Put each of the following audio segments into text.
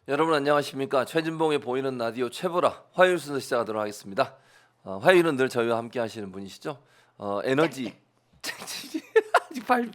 여러분 안녕하십니까? 최진봉의 보이는 라디오 최보라 화요일 순서 시작하도록 하겠습니다. 화요일은 늘 저희와 함께 하시는 분이시죠? 에너지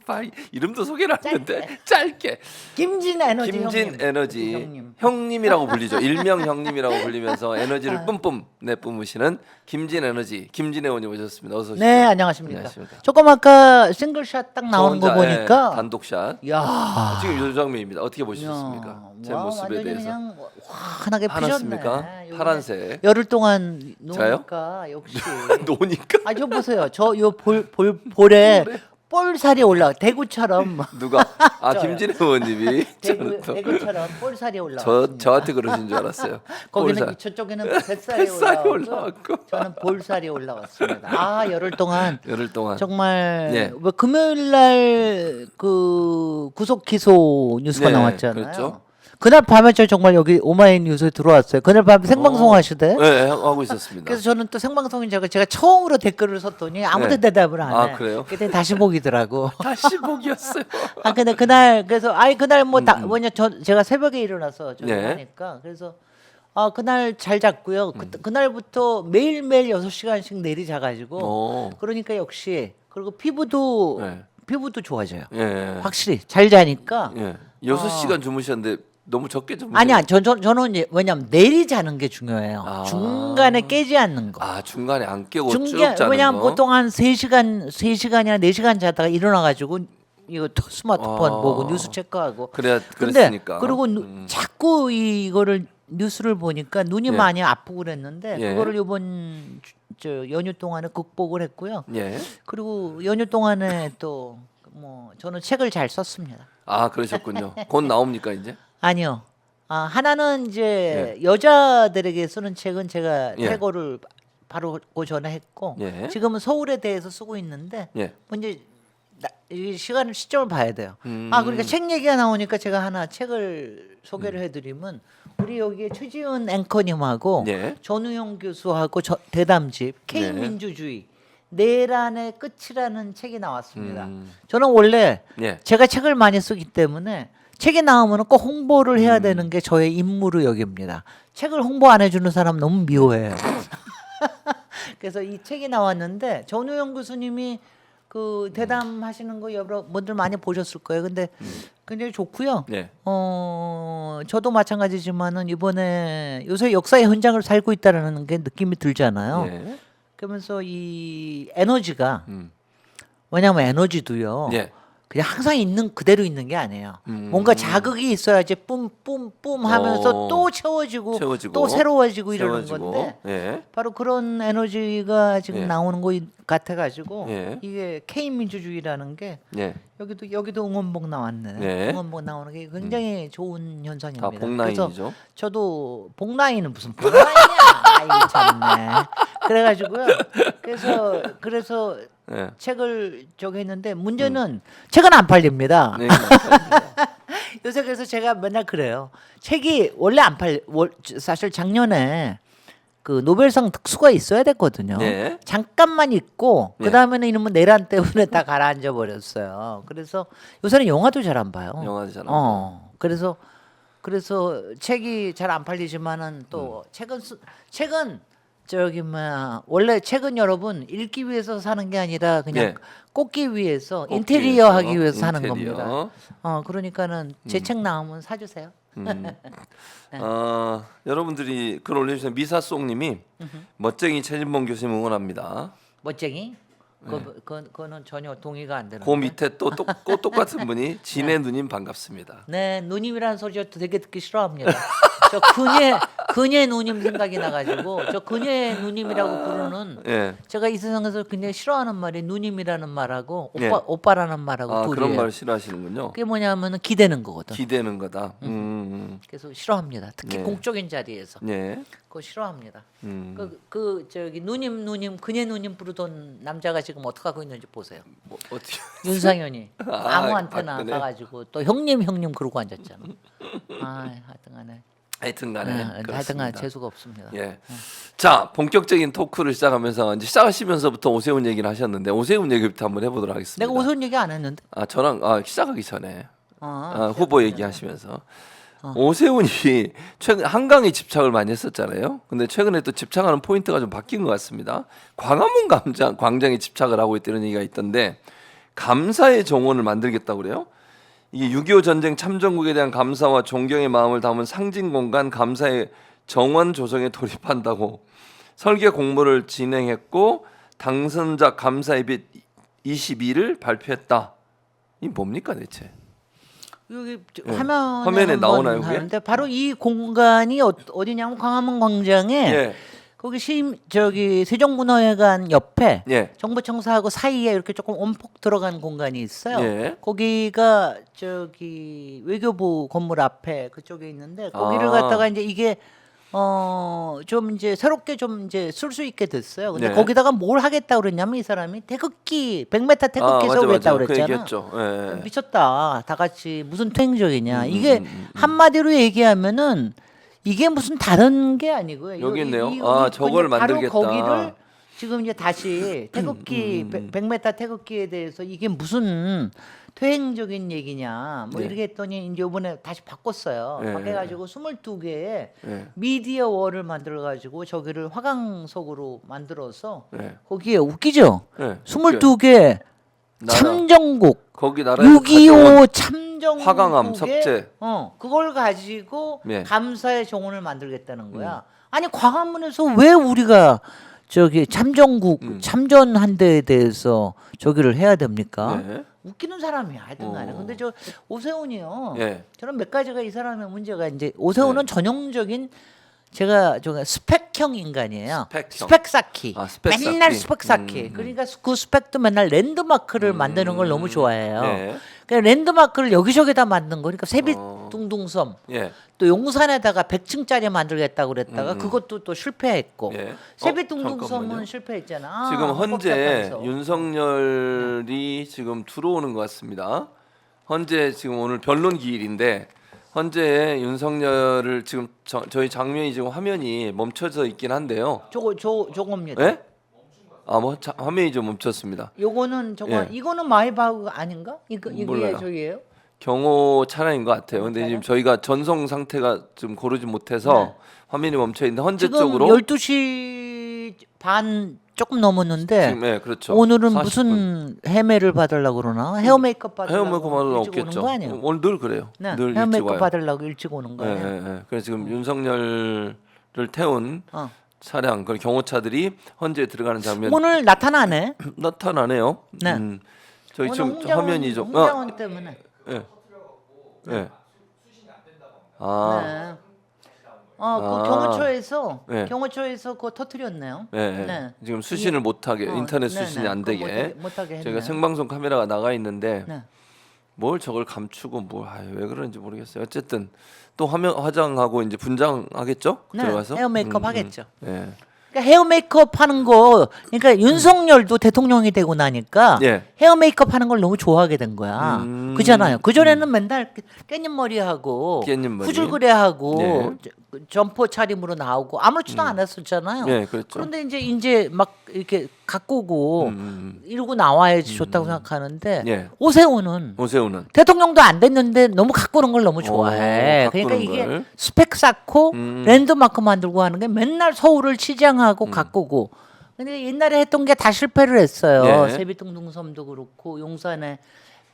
빨리 이름도 소개를 안 했는데 짧게 김진 에너지 김진 형님. 에너지 형님이라고 불리죠. 일명 형님이라고 불리면서 에너지를 뿜뿜 내뿜으시는 김진 에너지 김진 의원님 오셨습니다. 어서 오십시오. 네, 안녕하십니까. 안녕하십니까. 조금 아까 싱글샷 딱 나오는 저 거 혼자, 보니까 단독샷. 야, 지금 요 장면입니다. 어떻게 보셨습니까? 제 와, 모습에 완전히 대해서 그냥 환하게 파랗습니까? 피셨네. 요번에 파란색. 열흘 동안 저요? 노니까 역시. 노니까 아, 저 보세요. 저 요 볼에 볼살이 올라. 대구처럼 누가 저요. 김진 의원님이 대구처럼 볼살이 올라왔습니다. 저한테 그러신 줄 알았어요. 거기는 볼살. 저쪽에는 뱃살이 뱃살이 올라왔고 올라왔고. 저는 볼살이 올라왔습니다. 아, 열흘 동안 열흘 동안 정말 예. 왜 금요일 날 그 구속 기소 뉴스가 네, 나왔잖아요. 그렇죠. 그날 밤에 저 정말 여기 오마이뉴스에 들어왔어요. 그날 밤에 생방송 하시대. 네 하고 있었습니다. 그래서 저는 또 생방송인 제가 처음으로 댓글을 썼더니 아무도 네. 대답을 안 해. 아, 그래요? 그때 다시 보기더라고. 다시 보기였어요. 아 근데 그날 그래서 그날 뭐 뭐냐 제가 새벽에 일어나서 저기 네. 하니까 그래서 그날 잘 잤고요. 그날부터 매일매일 6시간씩 내리 자가지고 그러니까 역시 그리고 피부도 네. 좋아져요. 예. 확실히 잘 자니까. 예. 6시간 주무셨는데 너무 적게 주무셨. 아니야, 저는 이제 왜냐면 내리 자는 게 중요해요. 아. 중간에 깨지 않는 거. 아 중간에 안 깨고 쭉 자는 왜냐면 거. 보통 한 3시간이나 4시간 자다가 일어나가지고 이거 또 스마트폰 보고 뉴스 체크하고. 그래야 근데 그랬으니까. 그리고 자꾸 이거를 뉴스를 보니까 눈이 예. 많이 아프고 그랬는데 예. 그거를 이번 저 연휴 동안에 극복을 했고요. 예. 그리고 연휴 동안에 또 뭐 저는 책을 잘 썼습니다. 아 그러셨군요. 곧 나옵니까 이제? 아니요. 하나는 이제 여자들에게 쓰는 책은 제가 예. 태고를 바로 그 전에 했고 예. 지금은 서울에 대해서 쓰고 있는데 예. 뭐 이제 이 시점을 봐야 돼요. 음. 그러니까 책 얘기가 나오니까 제가 하나 책을 소개를 해드리면 우리 여기에 최지은 앵커님하고 예. 전우영 교수하고 대담집 K민주주의 내란의 끝이라는 책이 나왔습니다. 저는 원래 예. 제가 책을 많이 쓰기 때문에 책이 나오면 꼭 홍보를 해야 되는 게 저의 임무로 여깁니다. 책을 홍보 안 해주는 사람 너무 미워해요. 그래서 이 책이 나왔는데 전우영 교수님이 그 대담하시는 거 여러분들 많이 보셨을 거예요. 근데 굉장히 좋고요. 예. 저도 마찬가지지만은 이번에 요새 역사의 현장을 살고 있다라는 게 느낌이 들잖아요. 예. 그러면서 이 에너지가 음. 왜냐하면 에너지도요. 예. 그냥 항상 있는 그대로 있는 게 아니에요. 뭔가 자극이 있어야지 뿜뿜뿜 하면서 또 채워지고 또 새로워지고 이러는 채워지고. 건데 예. 바로 그런 에너지가 지금 예. 나오는 거 같아가지고 예. 이게 K민주주의라는 게 예. 여기도 응원봉 나왔네. 네. 응원봉 나오는 게 굉장히 좋은 현상입니다. 다 복라인이죠. 그래서 저도 복라인은 무슨 복라인이야? 아이 참네. 그래가지고요. 그래서 예. 책을 저기 했는데 문제는 책은 안 팔립니다. 네. 요새 그래서 제가 맨날 그래요. 책이 원래 사실 작년에 그 노벨상 특수가 있어야 됐거든요. 네. 잠깐만 있고 네. 그 다음에는 이놈은 내란 때문에 다 가라앉아 버렸어요. 그래서 요새는 영화도 잘 안 봐요. 영화도 잘 안 봐요. 그래서 책이 잘 안 팔리지만은 또 책은 저기 원래 책은 여러분 읽기 위해서 사는 게 아니라 그냥 예. 꽂기 위해서 꽂기 인테리어 위해서, 하기 위해서 사는 인테리어. 겁니다. 그러니까는 제 책 나오면 사주세요. 여러분들이 글 올려주신 미사송님이 멋쟁이 최진봉 교수님 응원합니다. 멋쟁이? 그거는 전혀 동의가 안 되는. 그 밑에 또 똑같은 분이 진해 누님 반갑습니다. 네, 누님이라는 소리 저 되게 듣기 싫어합니다. 저 그녀의 누님 생각이 나가지고 저 그녀의 누님이라고 부르는 예. 제가 이 세상에서 굉장히 싫어하는 말이 누님이라는 말하고 예. 오빠라는 말하고 둘이에요. 그런 말 싫어하시는군요. 그게 뭐냐면은 기대는 거거든. 기대는 거다. 그래서 싫어합니다. 특히 네. 공적인 자리에서 예. 그거 싫어합니다. 음. 저기 누님 그녀 누님 부르던 남자가 지금 어떻게 하고 있는지 보세요. 뭐, 어떻게? 윤상현이 아무한테나 박근혜. 가가지고 또 형님 그러고 앉았잖아. 하여튼간에. 하여튼간 재수가 없습니다. 예. 자, 본격적인 토크를 시작하면서 이제 시작하시면서부터 오세훈 얘기를 하셨는데 오세훈 얘기부터 한번 해보도록 하겠습니다. 내가 오세훈 얘기 안 했는데. 저랑 시작하기 전에 후보 얘기하시면서 오세훈이 최근 한강에 집착을 많이 했었잖아요. 근데 최근에 또 집착하는 포인트가 좀 바뀐 것 같습니다. 광화문 광장에 집착을 하고 있다는 얘기가 있던데 감사의 정원을 만들겠다고 그래요. 이게 6.25 전쟁 참전국에 대한 감사와 존경의 마음을 담은 상징 공간 감사의 정원 조성에 돌입한다고 설계 공모를 진행했고 당선자 감사 예비 22를 발표했다. 이 뭡니까 대체? 여기 예. 화면에 화면에 한번 나오나요, 그게? 하는데 바로 이 공간이 어디냐면 광화문 광장에 예. 거기 저기 세종문화회관 옆에 예. 정부청사하고 사이에 이렇게 조금 온폭 들어간 공간이 있어요. 예. 거기가 저기 외교부 건물 앞에 그쪽에 있는데 거기를 아. 갖다가 이제 이게 좀 이제 새롭게 좀 이제 쓸 수 있게 됐어요. 근데 네. 거기다가 뭘 하겠다 그랬냐면 이 사람이 태극기 100m 태극기 맞아, 세우겠다 맞아. 그 그랬잖아. 얘기했죠. 예. 미쳤다. 다 같이 무슨 퇴행적이냐. 이게 한마디로 얘기하면은 이게 무슨 다른 게 아니고요. 여기 있네요. 여기 저걸 그냥 바로 만들겠다. 거기를 지금 이제 다시 태극기 100m 태극기에 대해서 이게 무슨 퇴행적인 얘기냐. 뭐 네. 이렇게 했더니 이제 이번에 다시 바꿨어요. 네. 바꿔가지고 22개의 네. 미디어 월을 만들어가지고 저기를 화강석으로 만들어서 네. 거기에 웃기죠. 네. 22개 나라. 참정국 거기 나라에서 6.25 참정국의 화강암 석재. 그걸 가지고 예. 감사의 정원을 만들겠다는 거야. 아니 광화문에서 왜 우리가 저기 참정국 참전한 데에 대해서 저기를 해야 됩니까? 네. 웃기는 사람이야 하여튼간에. 근데 저 오세훈이요. 예. 저는 몇 가지가 이 사람의 문제가 이제 오세훈은 전형적인 제가 스펙형 인간이에요. 스펙형. 스펙 쌓기. 스펙 맨날 쌓기. 스펙 쌓기. 그러니까 그 스펙도 맨날 랜드마크를 만드는 걸 너무 좋아해요. 네. 그러니까 랜드마크를 여기저기다 만든 거니까 세빛둥둥섬 예. 또 용산에다가 100층짜리 만들겠다고 그랬다가 그것도 또 실패했고 예. 세빛둥둥섬은 잠깐만요. 실패했잖아. 지금 현재 헌법재판소. 윤석열이 지금 들어오는 것 같습니다. 현재 지금 오늘 변론 기일인데 현재 윤석열을 지금 저희 장면이 지금 화면이 멈춰져 있긴 한데요. 저겁니다. 예? 화면이 좀 멈췄습니다. 요거는 저거 예. 이거는 마이바흐 아닌가? 이게 몰라요. 저기예요? 경호 차량인 것 같아요. 근데 차량? 지금 저희가 전송 상태가 좀 고르지 못해서 네. 화면이 멈춰 있는데 지금 현재적으로 12시 반 조금 넘었는데 지금 그렇죠. 오늘은 40분. 무슨 헤매를 받으려고 그러나? 헤어 메이크업 받으려고 헤어 메이크업은 일찍 오는 없겠죠. 거 아니에요? 오늘 늘 그래요. 네, 늘 헤어 일찍 메이크업 와요. 받으려고 일찍 오는 거 예, 아니에요? 예, 예. 그래서 지금 윤석열을 태운 어. 차량, 그 경호차들이 현재 들어가는 장면 오늘 나타나네. 나타나네요. 네. 저희 오늘 지금 화면이 좀 홍장원 때문에. 예. 예. 네. 그 경호처에서 네. 그거 터뜨렸네요. 예, 예. 네. 지금 수신을 못하게 인터넷 네, 수신이 네. 안 그거 되게 못하게 했네요. 저희가 생방송 카메라가 나가 있는데 네. 뭘 저걸 감추고 왜 그런지 모르겠어요. 어쨌든 또 화장하고 이제 분장하겠죠? 네, 들어가서 헤어 메이크업 하겠죠. 예. 그러니까 헤어 메이크업 하는 거, 그러니까 윤석열도 대통령이 되고 나니까 예. 헤어 메이크업 하는 걸 너무 좋아하게 된 거야. 그잖아요. 그 전에는 맨날 깻잎 머리 하고 깻잎 머리. 후줄그레 하고 예. 점퍼 차림으로 나오고 아무렇지도 않았었잖아요. 예, 그렇죠. 그런데 이제 막 이렇게 가꾸고 이러고 나와야지 좋다고 생각하는데 예. 오세훈은 오세훈은 대통령도 안 됐는데 너무 가꾸는 걸 너무 좋아해. 가꾸는 그러니까 이게 걸. 스펙 쌓고 랜드마크 만들고 하는 게 맨날 서울을 치장하고 가꾸고. 근데 옛날에 했던 게 다 실패를 했어요. 예. 세빛둥둥섬도 그렇고 용산에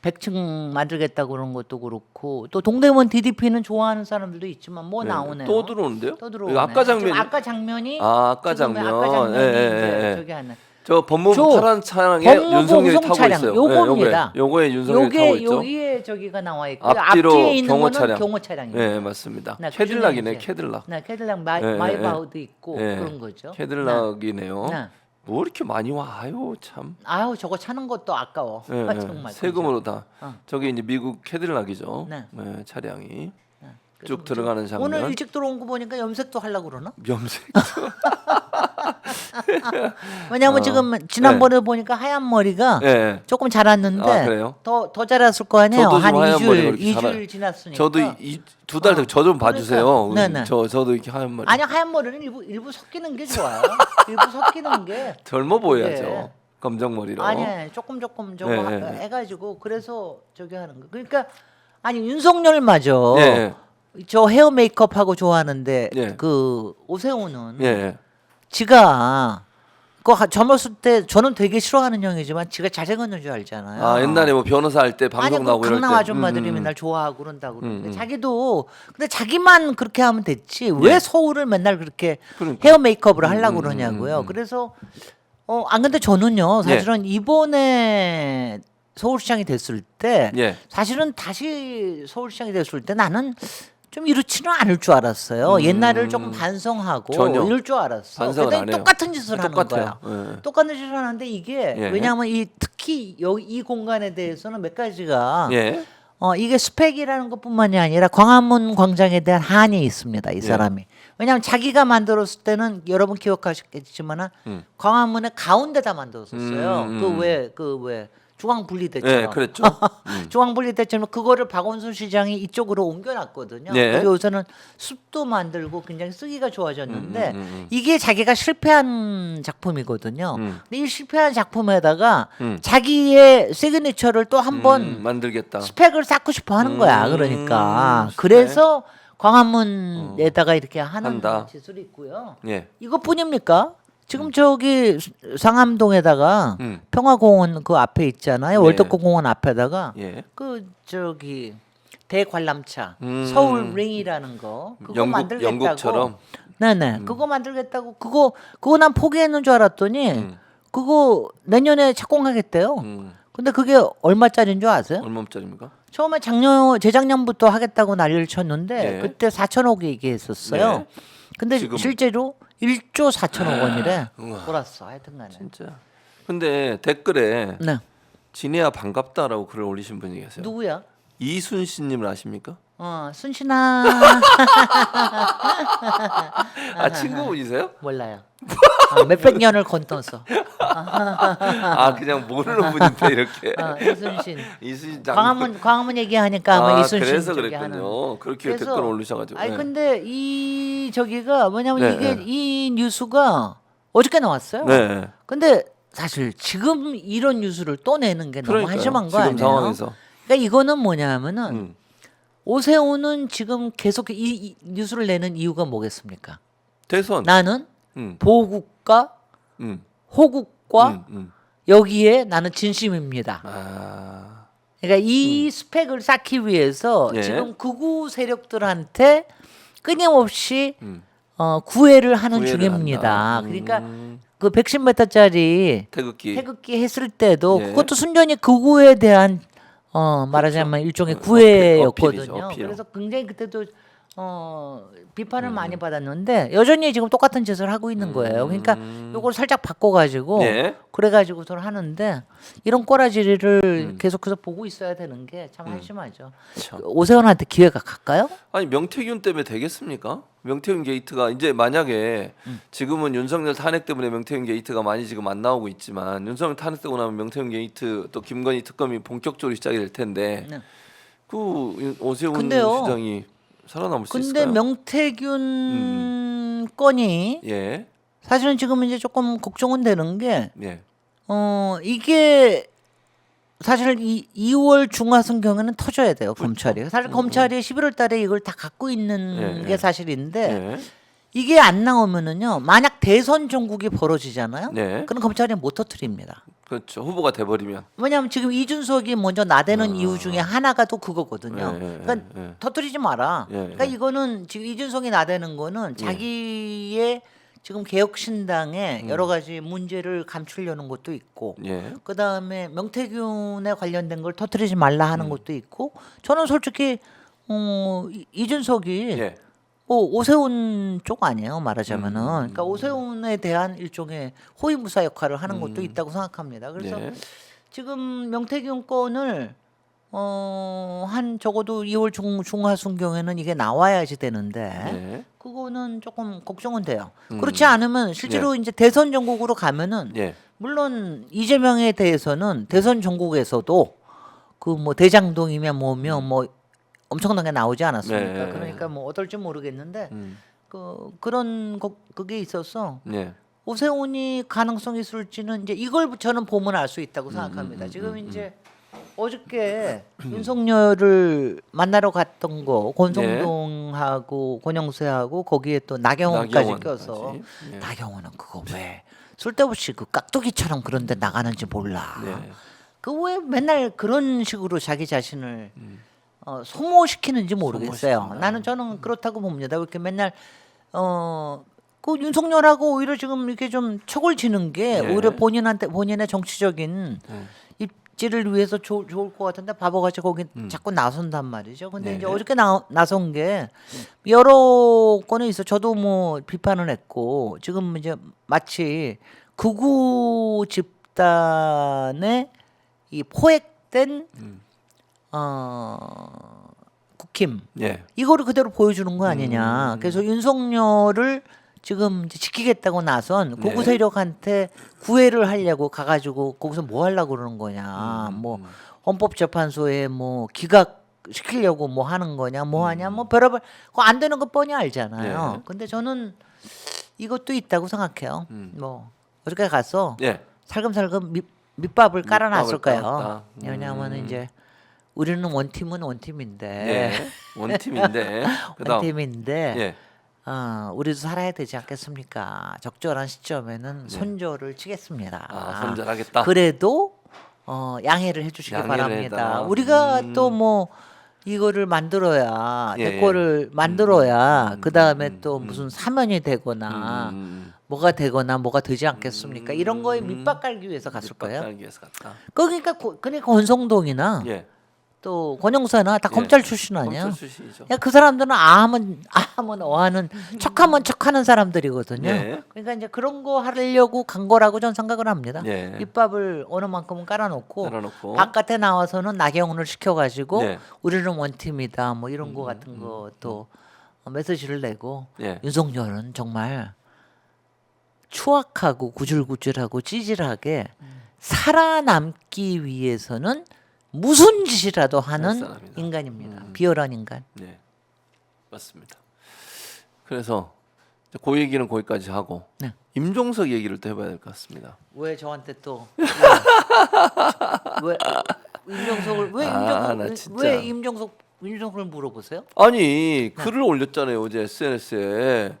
100층 만들겠다 그런 것도 그렇고 또 동대문 DDP는 좋아하는 사람들도 있지만 뭐 나오네요. 또 들어오는데요? 또 들어오네. 이거 아까 장면이 아까 장면이 아까 지금 장면. 아까 장면이 예, 이제 예. 저기 하는 저 법무부 저 파란 차량에 법무부 윤석열이 우성 타고 차량, 있어요. 요겁니다. 요거에 윤석열이 타고 있죠. 여기에 저기가 나와 있고 앞뒤로 앞뒤에 있는 경호 거는 차량. 경호 차량입니다. 네, 맞습니다. 네, 캐딜락이네, 그중에 캐딜락. 네, 캐딜락 예, 마이바흐도 있고 예. 그런 거죠. 캐딜락이네요. 네. 뭐 이렇게 많이 와요, 참. 아유 저거 차는 것도 아까워. 예, 예. 정말. 세금으로 다. 어. 저기 이제 미국 캐딜락이죠. 네. 차량이 그래서 쭉 들어가는 장면. 오늘 일찍 들어온 거 보니까 염색도 하려고 그러나? 염색. 왜냐하면 지금 지난번에 보니까 하얀 머리가 예. 조금 자랐는데 아, 그래요? 더 자랐을 거 아니에요. 저도 한 지금 하얀 머리가 2주일 이렇게 자라요. 지났으니까. 저도 두 달 저 좀 봐주세요. 그러니까. 네네. 저도 이렇게 하얀 머리. 아니 하얀 머리는 일부 섞이는 게 좋아요. 일부 섞이는 게 젊어 보여야죠. 네. 검정 머리로. 아니 조금 저거 네. 해가지고 그래서 저기 하는 거. 그러니까 아니 윤석열 마저 네. 저 헤어 메이크업하고 좋아하는데 예. 그 오세훈은 예. 지가 젊었을 때 저는 되게 싫어하는 형이지만 지가 잘생겼는 줄 알잖아요. 아 옛날에 뭐 변호사 할 때 방송 아니 나오고 그 이럴 때 강남 아줌마들이 맨날 좋아하고 그런다고 그러는데 음. 자기도 근데 자기만 그렇게 하면 됐지 왜 예. 서울을 맨날 그렇게 그러니까. 헤어 메이크업을 하려고 그러냐고요. 그래서 안 근데 저는요 예. 사실은 이번에 서울시장이 됐을 때 예. 사실은 다시 서울시장이 됐을 때 나는 좀 이렇지는 않을 줄 알았어요. 옛날을 조금 반성하고 전혀. 이럴 줄 알았어. 반성은 안 근데 해요. 똑같은 짓을 하는 똑같아요. 거야. 예. 똑같은 짓을 하는데 이게 예. 왜냐하면 특히 이 공간에 대해서는 몇 가지가 예. 이게 스펙이라는 것뿐만이 아니라 광화문 광장에 대한 한이 있습니다. 이 예. 사람이. 왜냐하면 자기가 만들었을 때는 여러분 기억하시겠지만은 광화문의 가운데다 만들었었어요. 그 왜 중앙 분리대처럼. 예, 그랬죠. 중앙 분리대처럼 그거를 박원순 시장이 이쪽으로 옮겨놨거든요. 예. 그래서 여기서는 숲도 만들고 굉장히 쓰기가 좋아졌는데 이게 자기가 실패한 작품이거든요. 근데 이 실패한 작품에다가 자기의 시그니처를 또 한번 만들겠다. 스펙을 쌓고 싶어 하는 거야. 그러니까 스펙. 그래서 광화문에다가 이렇게 하는 한다. 기술이 있고요. 예. 이것뿐입니까? 지금 저기 상암동에다가 평화공원 그 앞에 있잖아요. 네. 월드컵공원 앞에다가 예. 그 저기 대관람차 서울 링이라는 거 그거 만들겠다고. 영국처럼. 네네. 그거 만들겠다고 그거 난 포기했는 줄 알았더니 그거 내년에 착공하겠대요. 근데 그게 얼마짜리인 줄 아세요? 얼마짜리입니까? 처음에 재작년부터 하겠다고 난리를 쳤는데 네. 그때 4천억 얘기했었어요. 네. 근데 지금은? 실제로 1조 4천억 원이래. 우와. 몰았어. 하여튼간에. 진짜. 근데 댓글에 네. 진해야 반갑다라고 글을 올리신 분이 계세요. 누구야? 이순신님을 아십니까? 순신아. 아 친구분이세요? 몰라요. 몇백 년을 건너서. 아 그냥 모르는 분인데 이렇게. 이순신. 이순신 장군. 광화문 얘기하니까 아마 이순신 그래서 쪽에 그랬군요. 하는. 그렇게 댓글 올리셔가지고. 아니 네. 근데 이 저기가 뭐냐면 네, 이게 네. 이 뉴스가 어저께 나왔어요. 네. 근데 사실 지금 이런 뉴스를 또 내는 게 너무 그러니까요. 한심한 거 지금 아니에요? 상황에서. 그러니까 이거는 뭐냐면은 음. 오세훈은 지금 계속 이 뉴스를 내는 이유가 뭐겠습니까? 대선. 나는 음. 보국과 음. 호국과 여기에 나는 진심입니다. 아. 그러니까 이 스펙을 쌓기 위해서 예. 지금 극우 세력들한테 끊임없이 구애를 하는 구애를 중입니다. 한다. 그러니까 그 110m짜리 태극기 했을 때도 예. 그것도 순전히 극우에 대한 말하자면 일종의 구애였거든요. 어필이죠, 어필. 그래서 굉장히 그때도 비판을 많이 받았는데 여전히 지금 똑같은 짓을 하고 있는 거예요. 그러니까 요걸 살짝 바꿔가지고 예. 그래가지고서 하는데 이런 꼬라지를 계속해서 보고 있어야 되는 게 참 한심하죠. 참. 오세훈한테 기회가 갈까요? 아니 명태균 때문에 되겠습니까? 명태균 게이트가 이제 만약에 지금은 윤석열 탄핵 때문에 명태균 게이트가 많이 지금 안 나오고 있지만 윤석열 탄핵되고 나면 명태균 게이트 또 김건희 특검이 본격적으로 시작이 될 텐데 네. 그 오세훈 근데요. 시장이 살아남을 수 근데 있을까요? 명태균 건이 예, 사실은 지금 이제 조금 걱정은 되는 게 예, 이게 사실 2월 중하순경에는 터져야 돼요 검찰이. 사실 검찰이 11월달에 이걸 다 갖고 있는 예, 게 예. 사실인데 예, 이게 안 나오면은요 만약 대선 전국이 벌어지잖아요. 네. 그럼 검찰이 못 터트립니다. 그렇죠. 후보가 돼버리면 왜냐하면 지금 이준석이 먼저 나대는 이유 중에 하나가 또 그거거든요. 예, 예, 그러니까 예. 터뜨리지 마라. 예, 그러니까 예. 이거는 지금 이준석이 나대는 거는 자기의 지금 개혁신당에 여러 가지 문제를 감추려는 것도 있고 예, 그 다음에 명태균에 관련된 걸 터뜨리지 말라 하는 것도 있고 저는 솔직히 이준석이 예, 오세훈 쪽 아니에요 말하자면은 그러니까 오세훈에 대한 일종의 호위무사 역할을 하는 것도 있다고 생각합니다. 그래서 예. 지금 명태균 건을 한 적어도 2월 중하순경에는 이게 나와야지 되는데 예. 그거는 조금 걱정은 돼요. 그렇지 않으면 실제로 이제 대선 전국으로 가면은 예. 물론 이재명에 대해서는 대선 전국에서도 그 뭐 대장동이면 뭐며 뭐 엄청나게 나오지 않았습니까? 네. 그러니까 뭐 어떨지 모르겠는데 그런 그게 있어서 예. 오세훈이 가능성이 있을지는 이제 이걸 저는 보면 알 수 있다고 생각합니다. 지금 이제 어저께 윤석열을 만나러 갔던 거 권성동하고 권영세하고 거기에 또 나경원까지 나경원까지. 껴서 예. 나경원은 그거 왜 쓸데없이 그 깍두기처럼 그런데 나가는지 몰라. 네. 그 왜 맨날 그런 식으로 자기 자신을 소모시키는지 모르겠어요. 소모시킨다. 저는 그렇다고 봅니다. 왜 이렇게 맨날 그 윤석열하고 오히려 지금 이렇게 좀 척을 지는 게 네. 오히려 본인의 정치적인 입지를 위해서 좋을 것 같은데 바보같이 거기 자꾸 나선단 말이죠. 근데 네. 이제 어저께 나선 게 여러 건에 있어. 저도 뭐 비판을 했고 지금 이제 마치 극우 집단의 이 포획된 국힘 예. 이거를 그대로 보여주는 거 아니냐. 그래서 윤석열을 지금 이제 지키겠다고 나선 네. 극우 세력한테 구애를 하려고 가가지고 거기서 뭐 하려고 그러는 거냐. 뭐 헌법재판소에 뭐 기각 시키려고 뭐 하는 거냐, 뭐 하냐, 뭐 별의별 그거 안 되는 거 뻔히 알잖아요. 네. 근데 저는 이것도 있다고 생각해요. 뭐 어저께 가서 예. 살금살금 밑밥을 깔아놨을 밑밥을 거예요. 깔았다. 왜냐하면 이제 우리는 원팀은 원팀인데 예. 원팀인데. 그다음. 원팀인데 예. 우리도 살아야 되지 않겠습니까? 적절한 시점에는 손절을 치겠습니다. 아, 손절하겠다. 그래도 양해를 해주시기 양해를 바랍니다. 해달라. 우리가 또 뭐 이거를 만들어야 예, 대권을 만들어야 그 다음에 또 무슨 사면이 되거나 뭐가 되거나 뭐가 되지 않겠습니까? 이런 거에 밑밥 깔기 위해서 갔을 거예요. 깔기 위해서 갔다. 그러니까 권성동이나 예. 또 권영사나 다 예. 검찰 출신 아니야? 검찰 출신이죠. 야, 그 사람들은 아하면 어하는 척하면 척하는 사람들이거든요. 네. 그러니까 이제 그런 거 하려고 간 거라고 전 생각을 합니다. 네. 밑밥을 어느 만큼은 깔아놓고 깔아놓고. 바깥에 나와서는 나경원을 시켜가지고 네. 우리는 원팀이다 뭐 이런 거 같은 것도 메시지를 내고 예. 윤석열은 정말 추악하고 구질구질하고 찌질하게 살아남기 위해서는 무슨 짓이라도 할 하는 사람이다. 인간입니다. 비열한 인간. 네. 맞습니다. 그래서 이제 그 얘기는 거기까지 하고 네. 임종석 얘기를 또 해봐야 될 것 같습니다. 왜 저한테 또 왜 임종석을 나 진짜. 왜 임종석을 물어보세요? 아니 글을 올렸잖아요 어제 SNS에.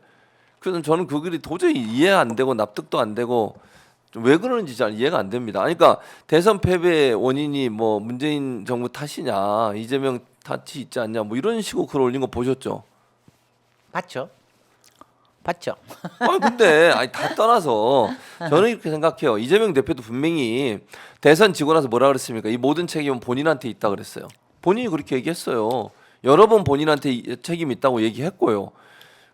그래서 저는 그 글이 도저히 이해 안 되고 납득도 안 되고 좀 왜 그러는지 잘 이해가 안 됩니다. 아니, 그러니까 대선 패배의 원인이 뭐 문재인 정부 탓이냐 이재명 탓이 있지 않냐 뭐 이런 식으로 글 올린 거 보셨죠? 봤죠? 아니 근데 다 떠나서 저는 이렇게 생각해요. 이재명 대표도 분명히 대선 지고 나서 뭐라 그랬습니까? 이 모든 책임은 본인한테 있다 그랬어요. 본인이 그렇게 얘기했어요. 여러 번 본인한테 책임 있다고 얘기했고요.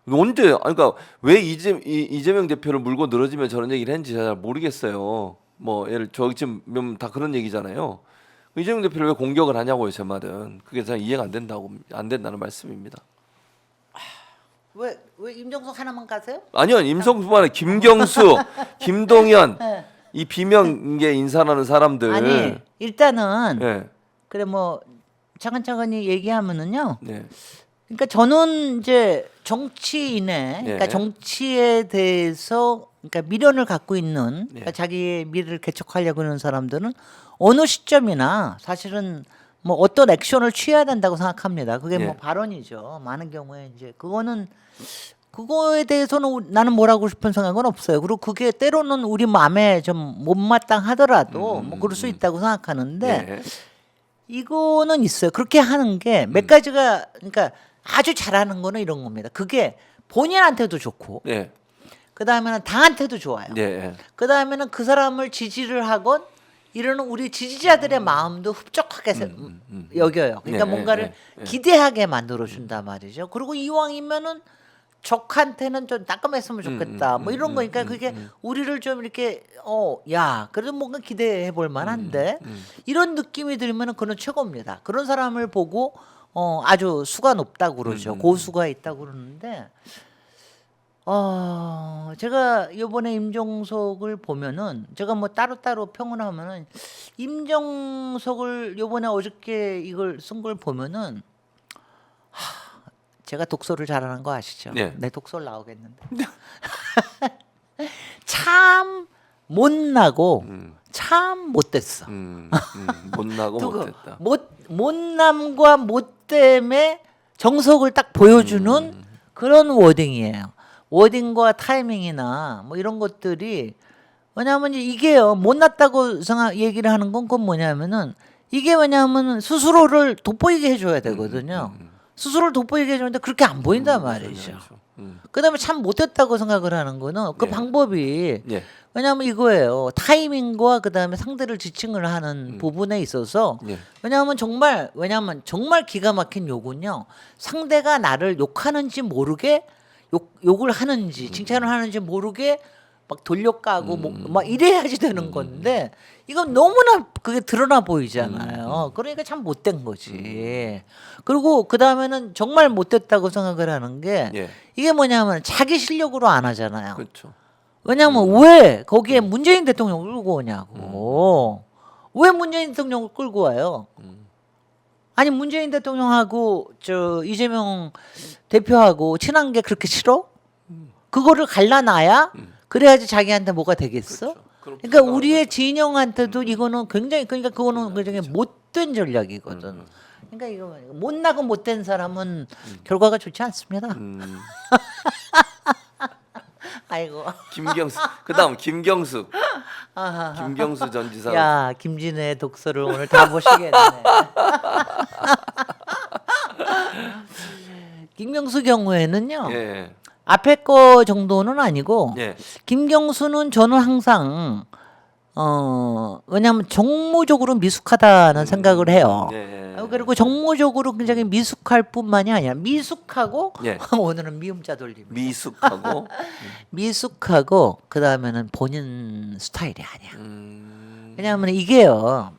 언제? 그러니까 왜 이재명 대표를 물고 늘어지면 저런 얘기를 했는지 잘 모르겠어요. 뭐 예를 저 지금 다 그런 얘기잖아요. 이재명 대표를 왜 공격을 하냐고요, 제 말은. 그게 잘 이해가 안 된다는 말씀입니다. 왜 임종석 하나만 가세요? 아니요, 임성수만 아니라 김경수, 김동연 이 비명계 인사하는 사람들. 아니 일단은 예, 그래 뭐 차근차근히 얘기하면은요. 네, 그러니까 저는 이제 정치인의 그러니까 예. 정치에 대해서 그러니까 미련을 갖고 있는 그러니까 예. 자기의 미래를 개척하려고 하는 사람들은 어느 시점이나 사실은 뭐 어떤 액션을 취해야 된다고 생각합니다. 그게 뭐 예. 발언이죠. 많은 경우에 이제 그거에 대해서는 나는 뭐라고 싶은 생각은 없어요. 그리고 그게 때로는 우리 마음에 좀 못마땅하더라도 뭐 그럴 수 있다고 생각하는데 예. 이거는 있어요. 그렇게 하는 게 몇 가지가 그러니까 아주 잘하는 거는 이런 겁니다. 그게 본인한테도 좋고 예, 그 다음에는 당한테도 좋아요. 예, 그 다음에는 그 사람을 지지를 하건 이러는 우리 지지자들의 마음도 흡족하게 여겨요. 그러니까 네, 뭔가를 네. 기대하게 만들어 준단 말이죠. 그리고 이왕이면은 적한테는 좀 따끔했으면 좋겠다. 뭐 이런 거니까 그게 우리를 좀 이렇게 야 그래도 뭔가 기대해 볼 만한데 이런 느낌이 들면은 그는 최고입니다. 그런 사람을 보고 아주 수가 높다고 그러죠. 고수가 있다고 그러는데 제가 이번에 임종석을 보면은 제가 뭐 따로따로 평을 하면은 임종석을 요번에 어저께 이걸 쓴 걸 보면은 제가 독서를 잘하는 거 아시죠? 네. 내 독설 나오겠는데 참 못나고 참 못됐어. 못나고 두고 못했다. 못남과 못됨의 정석을 딱 보여주는 그런 워딩이에요. 워딩과 타이밍이나 뭐 이런 것들이 왜냐하면 이게요 못났다고 얘기를 하는 건 그건 뭐냐면은 이게 왜냐하면 스스로를 돋보이게 해줘야 되거든요. 스스로를 돋보이게 해주는데 그렇게 안 보인단 말이죠. 그다음에 참 못했다고 생각을 하는 거는 그 예. 방법이 예. 왜냐하면 이거예요. 타이밍과 그다음에 상대를 지칭을 하는 부분에 있어서 예. 왜냐하면 정말 기가 막힌 욕은요. 상대가 나를 욕하는지 모르게 욕을 하는지 칭찬을 하는지 모르게 막 돌려까고 막 이래야지 되는 건데 이건 너무나 그게 드러나 보이잖아요. 그러니까 참 못된 거지. 그리고 그 다음에는 정말 못됐다고 생각을 하는 게 예. 이게 뭐냐면 자기 실력으로 안 하잖아요. 그렇죠. 왜냐하면 왜 거기에 문재인 대통령을 끌고 오냐고. 왜 문재인 대통령을 끌고 와요? 아니 문재인 대통령하고 저 이재명 대표하고 친한 게 그렇게 싫어? 그거를 갈라놔야 그래야지 자기한테 뭐가 되겠어? 그렇죠. 그러니까 우리의 진영한테도 이거는 굉장히 그러니까 그거는 굉장히 못된 전략이거든. 그러니까 이거 못나고 못된 사람은 결과가 좋지 않습니다. 아이고. 김경수. 그다음 김경수. 김경수 전 지사. 야 김진애의 독서를 오늘 다 보시겠네. 김경수 경우에는요. 예. 앞에 거 정도는 아니고 예. 김경수는 저는 항상 왜냐하면 정무적으로 미숙하다는 생각을 해요. 예. 그리고 정무적으로 굉장히 미숙할 뿐만이 아니라 미숙하고 예. 오늘은 미음자 돌림. 미숙하고. 미숙하고 그 다음에는 본인 스타일이 아니야. 왜냐하면 이게요.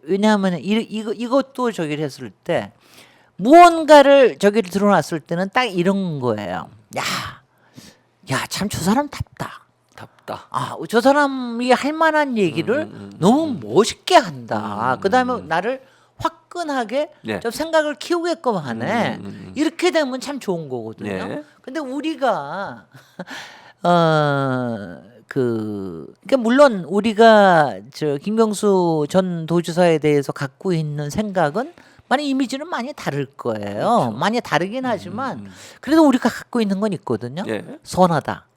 왜냐하면 이것도 저기를 했을 때 무언가를 저기를 들어놨을 때는 딱 이런 거예요. 야, 참 저 사람 답다. 답다. 아, 저 사람이 할 만한 얘기를 너무 멋있게 한다. 그다음에 나를 화끈하게 예. 좀 생각을 키우게끔 하네. 이렇게 되면 참 좋은 거거든요. 예. 근데 우리가 그러니까 물론 우리가 저 김경수 전 도지사에 대해서 갖고 있는 생각은 많이 이미지는 많이 다를 거예요. 그렇죠. 많이 다르긴 하지만 그래도 우리가 갖고 있는 건 있거든요. 예. 선하다.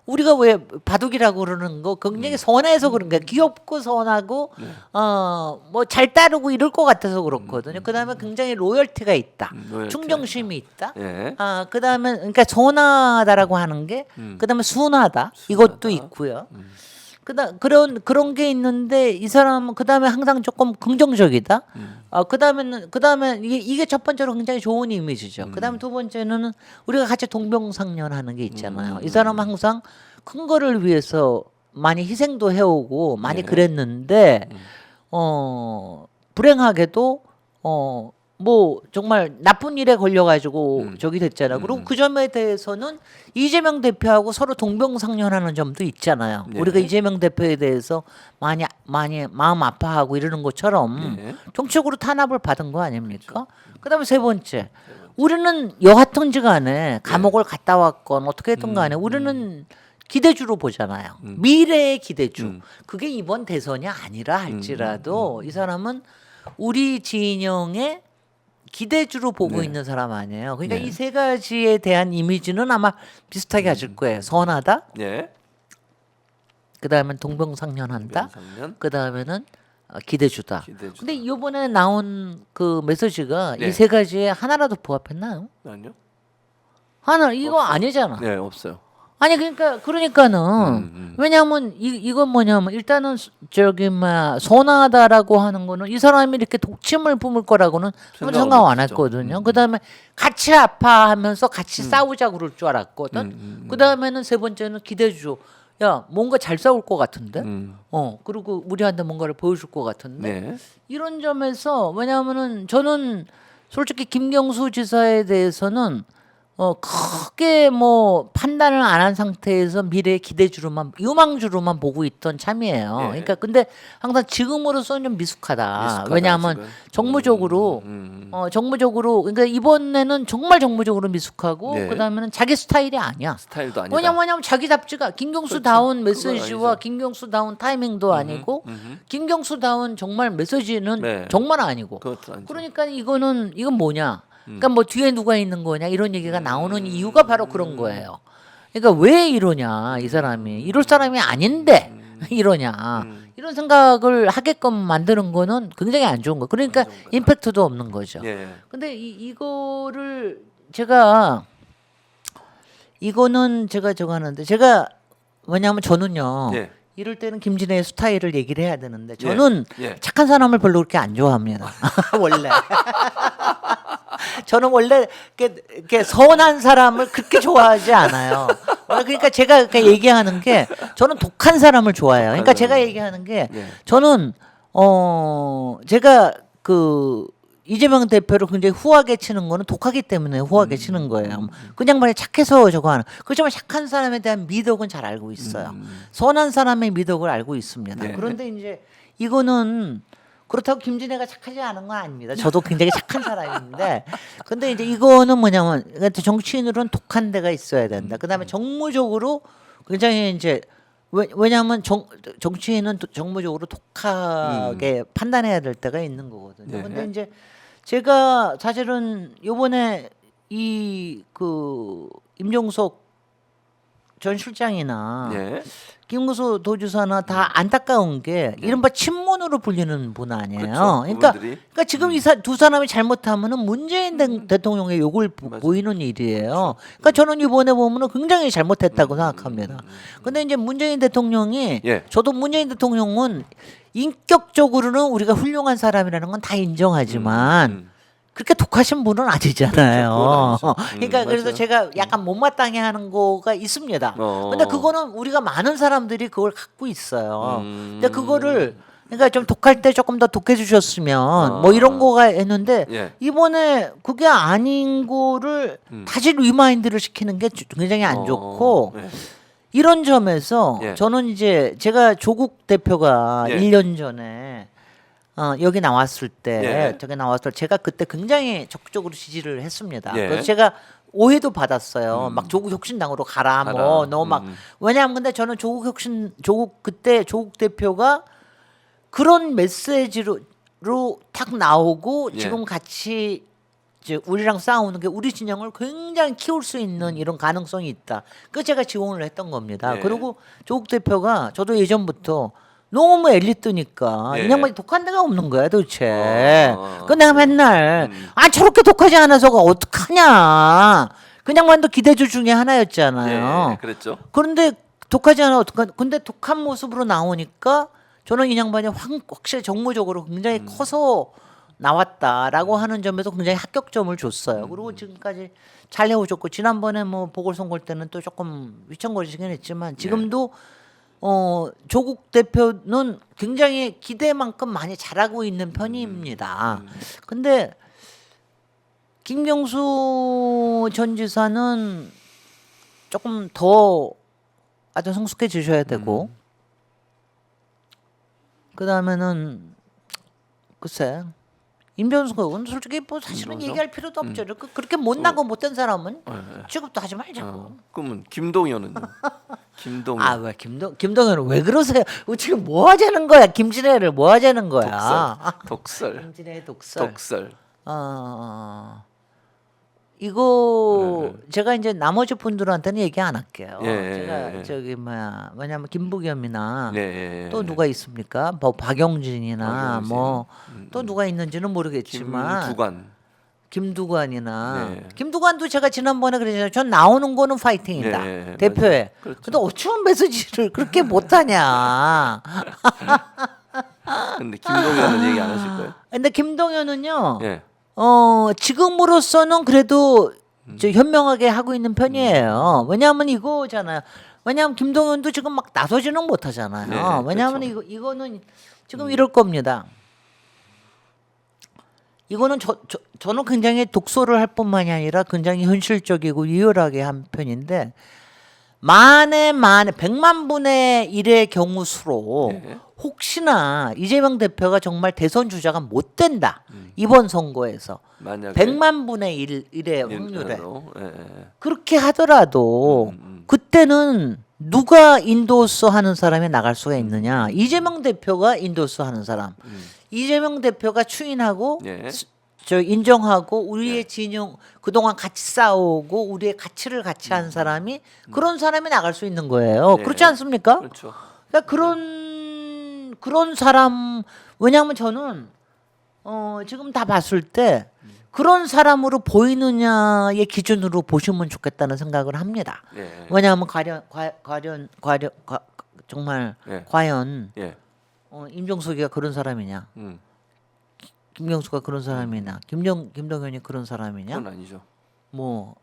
우리가 왜 바둑이라고 그러는 거 굉장히 선해서 그런 거야. 귀엽고 선하고 뭐 잘 따르고 이럴 것 같아서 그렇거든요. 그다음에 굉장히 로열티가 있다. 로열티가 충정심이 있다. 예. 그다음에 그러니까 선하다라고 하는 게 그다음에 순하다. 이것도 있고요. 그런 게 있는데 이 사람은 그다음에 항상 조금 긍정적이다. 그다음에 이게 첫 번째로 굉장히 좋은 이미지죠. 그다음에 두 번째는 우리가 같이 동병상련하는 게 있잖아요. 이 사람은 항상 큰 거를 위해서 많이 희생도 해오고 많이 네. 그랬는데 불행하게도 뭐 정말 나쁜 일에 걸려가지고 저기 됐잖아요. 그리고 그 점에 대해서는 이재명 대표하고 서로 동병상련하는 점도 있잖아요. 네. 우리가 이재명 대표에 대해서 많이 마음 아파하고 이러는 것처럼 네. 정치적으로 탄압을 받은 거 아닙니까? 그다음에 세 번째, 우리는 여하튼지 간에 감옥을 갔다 왔건 어떻게 했든 간에 우리는 기대주로 보잖아요. 미래의 기대주. 그게 이번 대선이 아니라 할지라도 이 사람은 우리 진영의 기대주로 보고 네. 있는 사람 아니에요. 그러니까 네. 이 세 가지에 대한 이미지는 아마 비슷하게 가질 거예요. 선하다. 예. 그다음엔 동병상련한다. 상년. 그다음에는 기대주다. 기대주다. 근데 이번에 나온 그 메시지가 네. 이 세 가지에 하나라도 부합했나요? 아니요. 하나 이거 아니잖아. 네, 없어요. 아니 그러니까는 왜냐하면 이건 뭐냐면 일단은 저기 선하다라고 하는 거는 이 사람이 이렇게 독침을 뿜을 거라고는 생각을 생각 안 못했죠. 했거든요. 그다음에 같이 아파하면서 같이 싸우자 그럴 줄 알았거든. 그다음에는 세 번째는 기대주. 야 뭔가 잘 싸울 것 같은데. 그리고 우리한테 뭔가를 보여줄 것 같은데. 네. 이런 점에서 왜냐하면은 저는 솔직히 김경수 지사에 대해서는 크게 뭐 판단을 안 한 상태에서 미래의 기대주로만 유망주로만 보고 있던 참이에요. 예. 그러니까 근데 항상 지금으로서는 좀 미숙하다. 미숙하다, 왜냐하면 지금. 정무적으로 정무적으로 그러니까 이번에는 정말 정무적으로 미숙하고 네. 그다음에는 자기 스타일이 아니야. 스타일도 아니다. 왜냐면 자기답지가 김경수다운 그렇죠. 메시지와 아니죠. 김경수다운 타이밍도 아니고 김경수다운 정말 메시지는 네. 정말 아니고. 그것도 아니죠. 그러니까 이건 뭐냐? 그러니까 뭐 뒤에 누가 있는 거냐 이런 얘기가 나오는 이유가 바로 그런 거예요. 그러니까 왜 이러냐 이 사람이 이럴 사람이 아닌데 이러냐 이런 생각을 하게끔 만드는 거는 굉장히 안 좋은 거. 그러니까 임팩트도 없는 거죠. 예. 근데 이거를 제가 이거는 제가 저거 하는데 제가 왜냐하면 저는요 예. 이럴 때는 김진애의 스타일을 얘기를 해야 되는데 저는 예. 착한 사람을 별로 그렇게 안 좋아합니다. 원래 저는 원래 이렇게 선한 사람을 그렇게 좋아하지 않아요. 원래 그러니까 제가 얘기하는 게 저는 독한 사람을 좋아해요. 그러니까 제가 얘기하는 게 예. 저는 제가 그 이재명 대표를 굉장히 후하게 치는 거는 독하기 때문에 후하게 치는 거예요. 그냥 말이 착해서 저거 하는. 그렇지만 착한 사람에 대한 미덕은 잘 알고 있어요. 선한 사람의 미덕을 알고 있습니다. 네. 그런데 이제 이거는 그렇다고 김진애가 착하지 않은 건 아닙니다. 저도 굉장히 착한 사람인데, 근데 이제 이거는 뭐냐면 정치인으로는 독한 데가 있어야 된다. 그다음에 정무적으로 굉장히 이제 왜냐하면 정치인은 정무적으로 독하게 판단해야 될 때가 있는 거거든요. 네. 근데 이제 제가 사실은 요번에 이 그 임종석 전 실장이나 예. 김구수 도지사나 다 안타까운 게 이른바 친문으로 불리는 분 아니에요. 그렇죠. 그러니까, 그분들이. 그러니까 지금 두 사람이 잘못하면은 문재인 대통령의 욕을 보이는 일이에요. 그러니까 저는 이번에 보면은 굉장히 잘못했다고 생각합니다. 근데 이제 문재인 대통령이 예. 저도 문재인 대통령은 인격적으로는 우리가 훌륭한 사람이라는 건 다 인정하지만 그렇게 독하신 분은 아니잖아요. 그건 아니죠. 그러니까 그래서 맞아요. 제가 약간 못마땅해 하는 거가 있습니다. 근데 그거는 우리가 많은 사람들이 그걸 갖고 있어요. 근데 그거를 그러니까 좀 독할 때 조금 더 독해 주셨으면 뭐 이런 거가 했는데 예. 이번에 그게 아닌 거를 다시 리마인드를 시키는 게 굉장히 안 좋고 예. 이런 점에서 예. 저는 이제 제가 조국 대표가 예. 1년 전에 여기 나왔을 때 예. 저기 나왔을 때 제가 그때 굉장히 적극적으로 지지를 했습니다. 예. 그래서 제가 오해도 받았어요. 막 조국 혁신당으로 가라. 뭐 너 막 왜냐하면 근데 저는 그때 조국 대표가 그런 메시지로 탁 나오고 예. 지금 같이 이제 우리랑 싸우는 게 우리 진영을 굉장히 키울 수 있는 이런 가능성이 있다. 그 제가 지원을 했던 겁니다. 예. 그리고 조국 대표가 저도 예전부터 너무 엘리트니까 예. 이 양반이 독한 데가 없는 거야 도대체. 그 내가 맨날 저렇게 독하지 않아서가 어떡하냐. 그 양반도 기대주 중에 하나였잖아요. 예. 그랬죠. 그런데 독하지 않아 어떡하. 근데 독한 모습으로 나오니까 저는 이 양반이 확실히 정무적으로 굉장히 커서 나왔다라고 하는 점에서 굉장히 합격점을 줬어요. 그리고 지금까지 잘 해오셨고 지난번에 뭐 보궐선거 때는 또 조금 휘청거리시긴 했지만 지금도 조국 대표는 굉장히 기대만큼 많이 잘하고 있는 편입니다. 근데 김경수 전 지사는 조금 더 아주 성숙해지셔야 되고 그 다음에는 글쎄 임병수는 솔직히 뭐 사실은 임병수? 얘기할 필요도 없죠. 그렇게 못나고 못된 사람은 예. 취급도 하지 말자고. 그러면 김동연은요? 김동연. 왜 김동현은 왜 그러세요? 지금 뭐 하자는 거야? 김진애를 뭐 하자는 거야? 독설. 김진애의 독설. 독설. 이거 제가 이제 나머지 분들한테는 얘기 안 할게요. 예, 제가 예. 저기 왜냐면 김부겸이나 예. 또 누가 있습니까? 뭐 박영진이나 박영진. 뭐 또 누가 있는지는 모르겠지만 김두관. 김두관이나 네. 김두관도 제가 지난번에 그랬잖아요. 전 나오는 거는 파이팅이다. 네, 대표에. 맞아요. 그렇죠. 근데 어찌면 메시지를 그렇게 못하냐. 근데 김동연은 얘기 안 하실 거예요? 근데 김동연은요. 예. 지금으로서는 그래도 현명하게 하고 있는 편이에요. 왜냐하면 이거잖아요. 왜냐하면 김동연도 지금 막 나서지는 못하잖아요. 네, 왜냐하면 그렇죠. 이거는 지금 이럴 겁니다. 이거는 저는 굉장히 독소를 할 뿐만이 아니라 굉장히 현실적이고 리얼하게 한 편인데 만에 100만 분의 1의 경우 수로 예. 혹시나 이재명 대표가 정말 대선 주자가 못 된다. 이번 선거에서 만약에 100만 분의 1의 확률에 예, 예. 그렇게 하더라도 그때는 누가 인도서 하는 사람이 나갈 수가 있느냐? 이재명 대표가 인도서 하는 사람. 이재명 대표가 추인하고 예. 저 인정하고 우리의 진영 그동안 같이 싸우고 우리의 가치를 같이 한 사람이 그런 사람이 나갈 수 있는 거예요. 예. 그렇지 않습니까? 그렇죠. 그러니까 그런 사람 왜냐하면 저는 지금 다 봤을 때 그런 사람으로 보이느냐의 기준으로 보시면 좋겠다는 생각을 합니다. 예. 왜냐하면 정말 예. 과연 예. 임종석이가 그런 사람이냐? 김경수가 그런 사람이냐? 김동연이 그런 사람이냐? 그건 아니죠. 뭐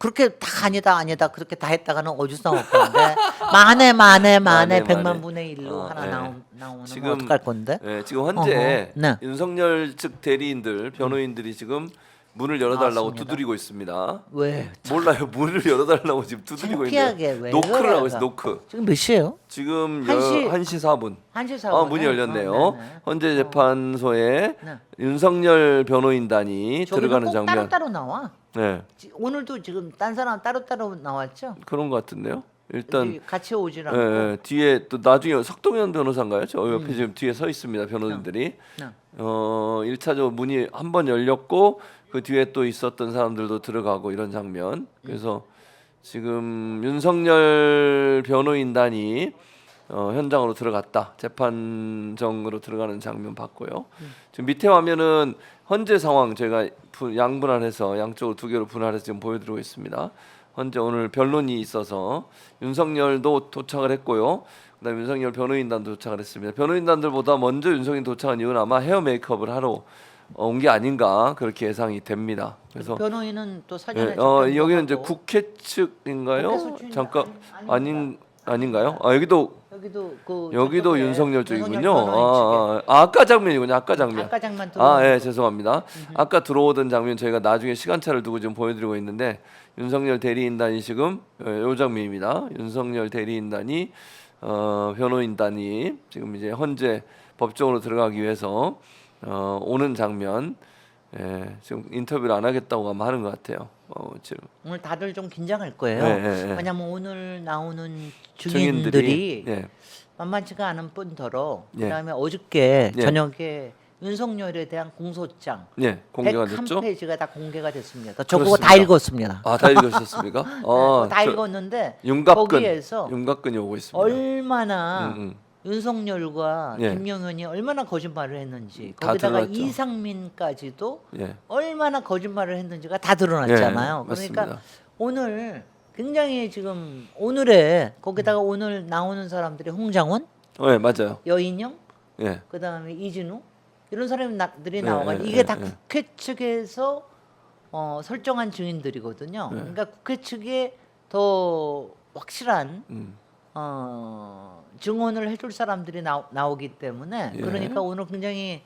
그렇게 다 아니다 그렇게 다 했다가는 어디서 나올 건데 만에 100만 분의 1로 하나 예. 나오면 지금 어떡할 건데? 예, 지금 현재 어허, 네. 윤석열 측 대리인들, 변호인들이 지금 문을 열어달라고 나왔습니다. 두드리고 있습니다. 왜? 몰라요. 문을 열어달라고 지금 두드리고 창피하게 있는데 왜 노크를 그래요? 하고 있어요. 노크. 지금 몇 시예요? 지금 1시 1시 4분. 1시 4분. 문이 열렸네요. 헌재 재판소에 네. 윤석열 변호인단이 들어가는 꼭 장면. 따로 나와. 네, 오늘도 지금 딴 사람 따로 나왔죠? 그런 것 같은데요. 일단 같이 오질 않고. 뒤에 또 나중에 석동현 변호사인가요? 저 옆에 지금 뒤에 서 있습니다. 변호인들이. 네. 1차적으로 문이 한 번 열렸고 그 뒤에 또 있었던 사람들도 들어가고 이런 장면. 그래서 지금 윤석열 변호인단이 현장으로 들어갔다. 재판정으로 들어가는 장면 봤고요. 지금 밑에 화면은 현재 상황 제가 양분할해서 양쪽으로 두 개로 분할해서 지금 보여드리고 있습니다. 현재 오늘 변론이 있어서 윤석열도 도착을 했고요. 그다음에 윤석열 변호인단도 도착을 했습니다. 변호인단들보다 먼저 윤석열이 도착한 이유는 아마 헤어 메이크업을 하러 온 게 아닌가 그렇게 예상이 됩니다. 그래서 변호인은 또 사전에 여기는 이제 하고. 국회 측인가요? 국회 수준이 잠깐 아닙니다. 아닌가요? 여기도 저쪽에 윤석열 쪽이군요. 변호인 측에. 아까 장면이군요. 아까 장면. 아까 장면 들어오는 예, 죄송합니다. 아까 들어오던 장면 저희가 나중에 시간차를 두고 지금 보여드리고 있는데 윤석열 대리인단이 지금 요 장면입니다. 윤석열 대리인단이 변호인단이 지금 이제 헌재 법정으로 들어가기 위해서 오는 장면. 예, 지금 인터뷰를 안 하겠다고 아마 하는 것 같아요. 지금 오늘 다들 좀 긴장할 거예요. 예. 왜냐면 오늘 나오는 증인들이 증인들이 예, 만만치가 않은 뿐더러 예. 그다음에 어저께 예. 저녁에 윤석열에 대한 공소장 예, 공개가 됐죠. 101페이지가 다 공개가 됐습니다. 저보고 그렇습니다. 다 읽었습니다. 다 읽으셨습니까? 다 읽었는데 윤갑근, 거기에서 윤갑근이 오고 있습니다. 얼마나 음. 윤석열과 예. 김영현이 얼마나 거짓말을 했는지 다 거기다가 드러났죠. 이상민까지도 예, 얼마나 거짓말을 했는지가 다 드러났잖아요. 예, 그러니까 맞습니다. 오늘 굉장히 지금 오늘에 거기다가 오늘 나오는 사람들이 홍장원, 네, 맞아요. 여인영, 예, 그다음에 이진우 이런 사람들이 네, 나와가지고 네, 이게 네, 다 네. 국회 측에서 설정한 증인들이거든요. 네. 그러니까 국회 측에 더 확실한 음, 증언을 해줄 사람들이 나오기 때문에 예. 그러니까 오늘 굉장히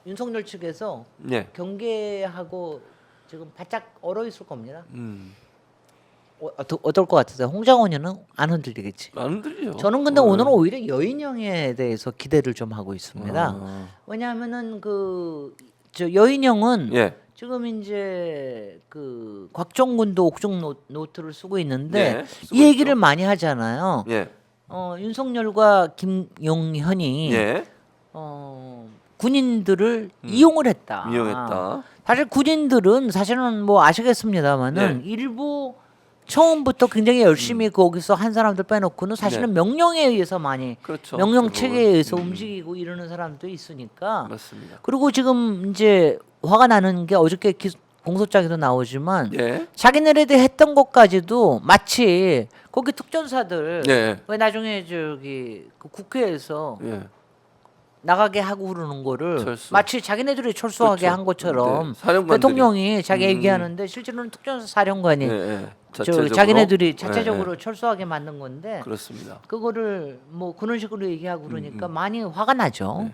윤석열 측에서 예, 경계하고 지금 바짝 얼어 있을 겁니다. 어떨 것 같으세요? 홍장원이는 안 흔들리겠지. 안 흔들리죠. 저는 근데 오늘은 오히려 여인영에 대해서 기대를 좀 하고 있습니다. 아, 왜냐하면은 저 여인영은 예, 지금 이제 곽종근도 옥중 노트를 쓰고 있는데 네, 쓰고 이 얘기를 있죠. 많이 하잖아요. 예, 윤석열과 김용현이 예, 군인들을 이용을 했다. 이용했다. 사실 군인들은 사실은 뭐 아시겠습니다만은 일부 처음부터 굉장히 열심히 거기서 한 사람들 빼놓고는 사실은 명령에 의해서 많이 그렇죠. 명령 그 체계에 부분. 의해서 움직이고 이러는 사람도 있으니까 맞습니다. 그리고 지금 이제 화가 나는 게 어저께 공소장에도 나오지만 예, 자기네들이 했던 것까지도 마치 거기 특전사들 예, 왜 나중에 그 국회에서 예. 나가게 하고 그러는 거를 철수. 마치 자기네들이 철수하게 그렇죠. 한 것처럼 네, 사령관들이. 대통령이 자기 얘기하는데 실제로는 특전사 사령관이 예, 예. 저 자체적으로? 자기네들이 예, 자체적으로 예. 철수하게 만든 건데 그렇습니다. 그거를 뭐 그런 식으로 얘기하고 그러니까 많이 화가 나죠.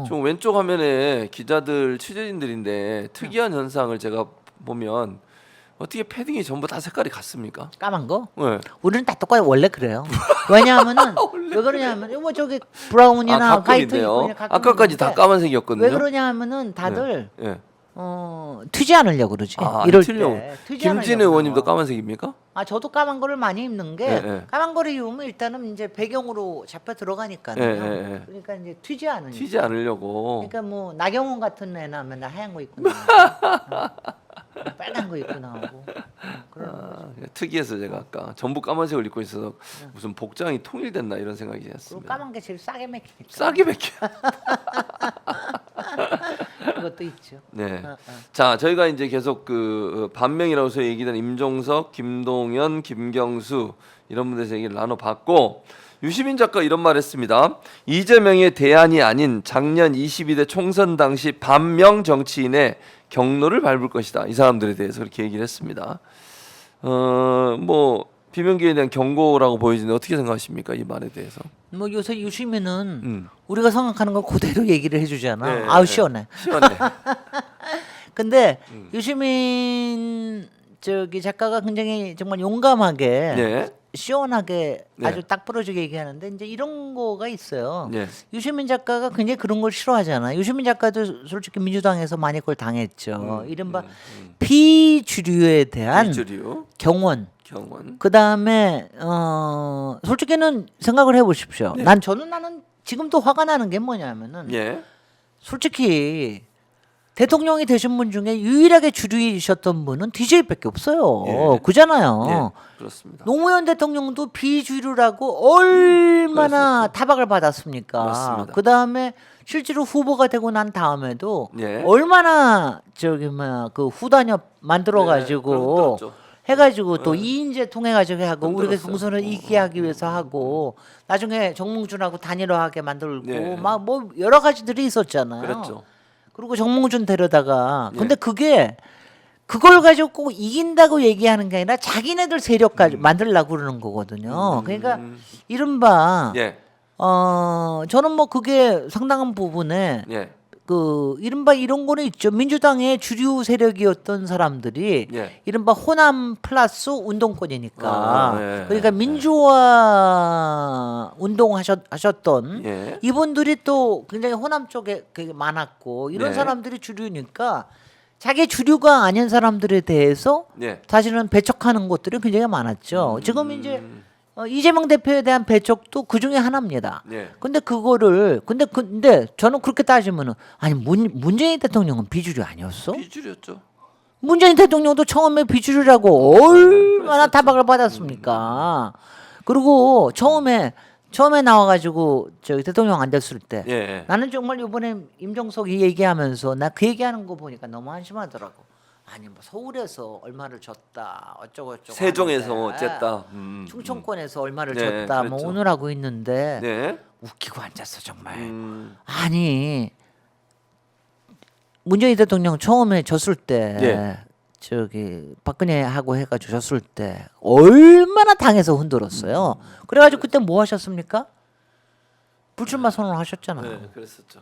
좀 왼쪽 화면에 기자들 취재진들인데 특이한 현상을 제가 보면 어떻게 패딩이 전부 다 색깔이 같습니까? 까만 거? 네. 우리는 다 똑같이 원래 그래요. 왜냐하면은 왜 그러냐면 뭐 저기 브라운이나 가끔 화이트 있네요. 입고 가끔 아까까지 다 있는데 까만색이었거든요. 왜 그러냐면은 다들 예. 튀지 않으려고 그러지. 아, 이럴 튀려고. 때 튀지 김진 않으려고 의원님도 나와. 까만색입니까? 아 저도 까만 거를 많이 입는 게 예, 예. 까만 거를 입으면 일단은 이제 배경으로 잡혀 들어가니까요. 예, 예, 예. 그러니까 이제 튀지 않으니까. 튀지 않으려고. 그러니까 뭐 나경원 같은 애는 맨날 하얀 거 입고 나오고 빨간 거 입고 나오고 그런 아, 특이해서 제가 아까 전부 까만색을 입고 있어서 무슨 복장이 통일됐나 이런 생각이 그리고 들었습니다. 까만 게 제일 싸게 맥히니까 싸게 맥혀. 그것도 있죠. 네. 어. 자, 저희가 이제 계속 그 반명이라고 서 얘기된 임종석, 김동연, 김경수 이런 분들에서 얘기를 나눠봤고 유시민 작가 이런 말했습니다. 이재명의 대안이 아닌 작년 22대 총선 당시 반명 정치인의 경로를 밟을 것이다. 이 사람들에 대해서 그렇게 얘기를 했습니다. 뭐 비명계에 대한 경고라고 보여지는데 어떻게 생각하십니까? 이 말에 대해서. 뭐 요새 유시민은 우리가 생각하는 걸 그대로 얘기를 해주잖아. 네, 아우 네. 시원해. 시원해. 근데 유시민 저기 작가가 굉장히 정말 용감하게 네. 시원하게 네. 아주 딱 부러지게 얘기하는데 이제 이런 거가 있어요. 네. 유시민 작가가 굉장히 그런 걸 싫어하잖아. 유시민 작가도 솔직히 민주당에서 많이 그걸 당했죠. 이른바 비주류에 대한 비주류, 경원. 경원. 그 다음에 솔직히는 생각을 해보십시오. 네. 나는 지금도 화가 나는 게 뭐냐면은 예. 솔직히 대통령이 되신 분 중에 유일하게 주류이셨던 분은 DJ밖에 없어요. 예. 그잖아요. 예. 그렇습니다. 노무현 대통령도 비주류라고 얼마나 타박을 받았습니까? 맞습니다. 그 다음에 실제로 후보가 되고 난 다음에도 예. 얼마나 저기 뭐야 그 후단협 만들어 그런 가지고 것도 해가지고 또 이인제 통해 가지고 하고 우리가 흔들었어요. 경선을 이기게 하기 위해서 하고 나중에 정몽준하고 단일화하게 만들고 네. 막 뭐 여러 가지들이 있었잖아요. 그랬죠. 그리고 정몽준 데려다가 예. 근데 그게 그걸 가지고 꼭 이긴다고 얘기하는 게 아니라 자기네들 세력 가지고 만들려고 그러는 거거든요. 그러니까 이른바 예. 저는 뭐 그게 상당한 부분에 예. 그 이른바 이런 거는 있죠. 민주당의 주류 세력이었던 사람들이 예. 이른바 호남 플러스 운동권이니까. 아, 예. 그러니까 민주화 운동하셨던 예. 이분들이 또 굉장히 호남 쪽에 되게 많았고 이런 네. 사람들이 주류니까 자기 주류가 아닌 사람들에 대해서 예. 사실은 배척하는 것들이 굉장히 많았죠. 지금 이제 이재명 대표에 대한 배척도 그 중에 하나입니다. 예. 근데 근데 저는 그렇게 따지면은 아니 문재인 대통령은 비주류 아니었어? 비주류였죠. 문재인 대통령도 처음에 비주류라고 얼마나 타박을 받았습니까? 그리고 처음에 나와가지고 저기 대통령 안 됐을 때 예. 나는 정말 이번에 임종석이 얘기하면서 나 그 얘기하는 거 보니까 너무 한심하더라고. 아니 뭐 서울에서 얼마를 줬다 어쩌고 세종에서 하는데 쨌다. 충청권에서 얼마를 네, 줬다 뭐 그랬죠. 오늘 하고 있는데 네. 웃기고 앉았어 정말. 음. 아니 문재인 대통령 처음에 졌을 때 예. 저기 박근혜하고 해가지고 졌을 때 얼마나 당에서 흔들었어요. 그래가지고 그때 뭐 하셨습니까? 불출마 선언을 하셨잖아요. 네, 그랬었죠.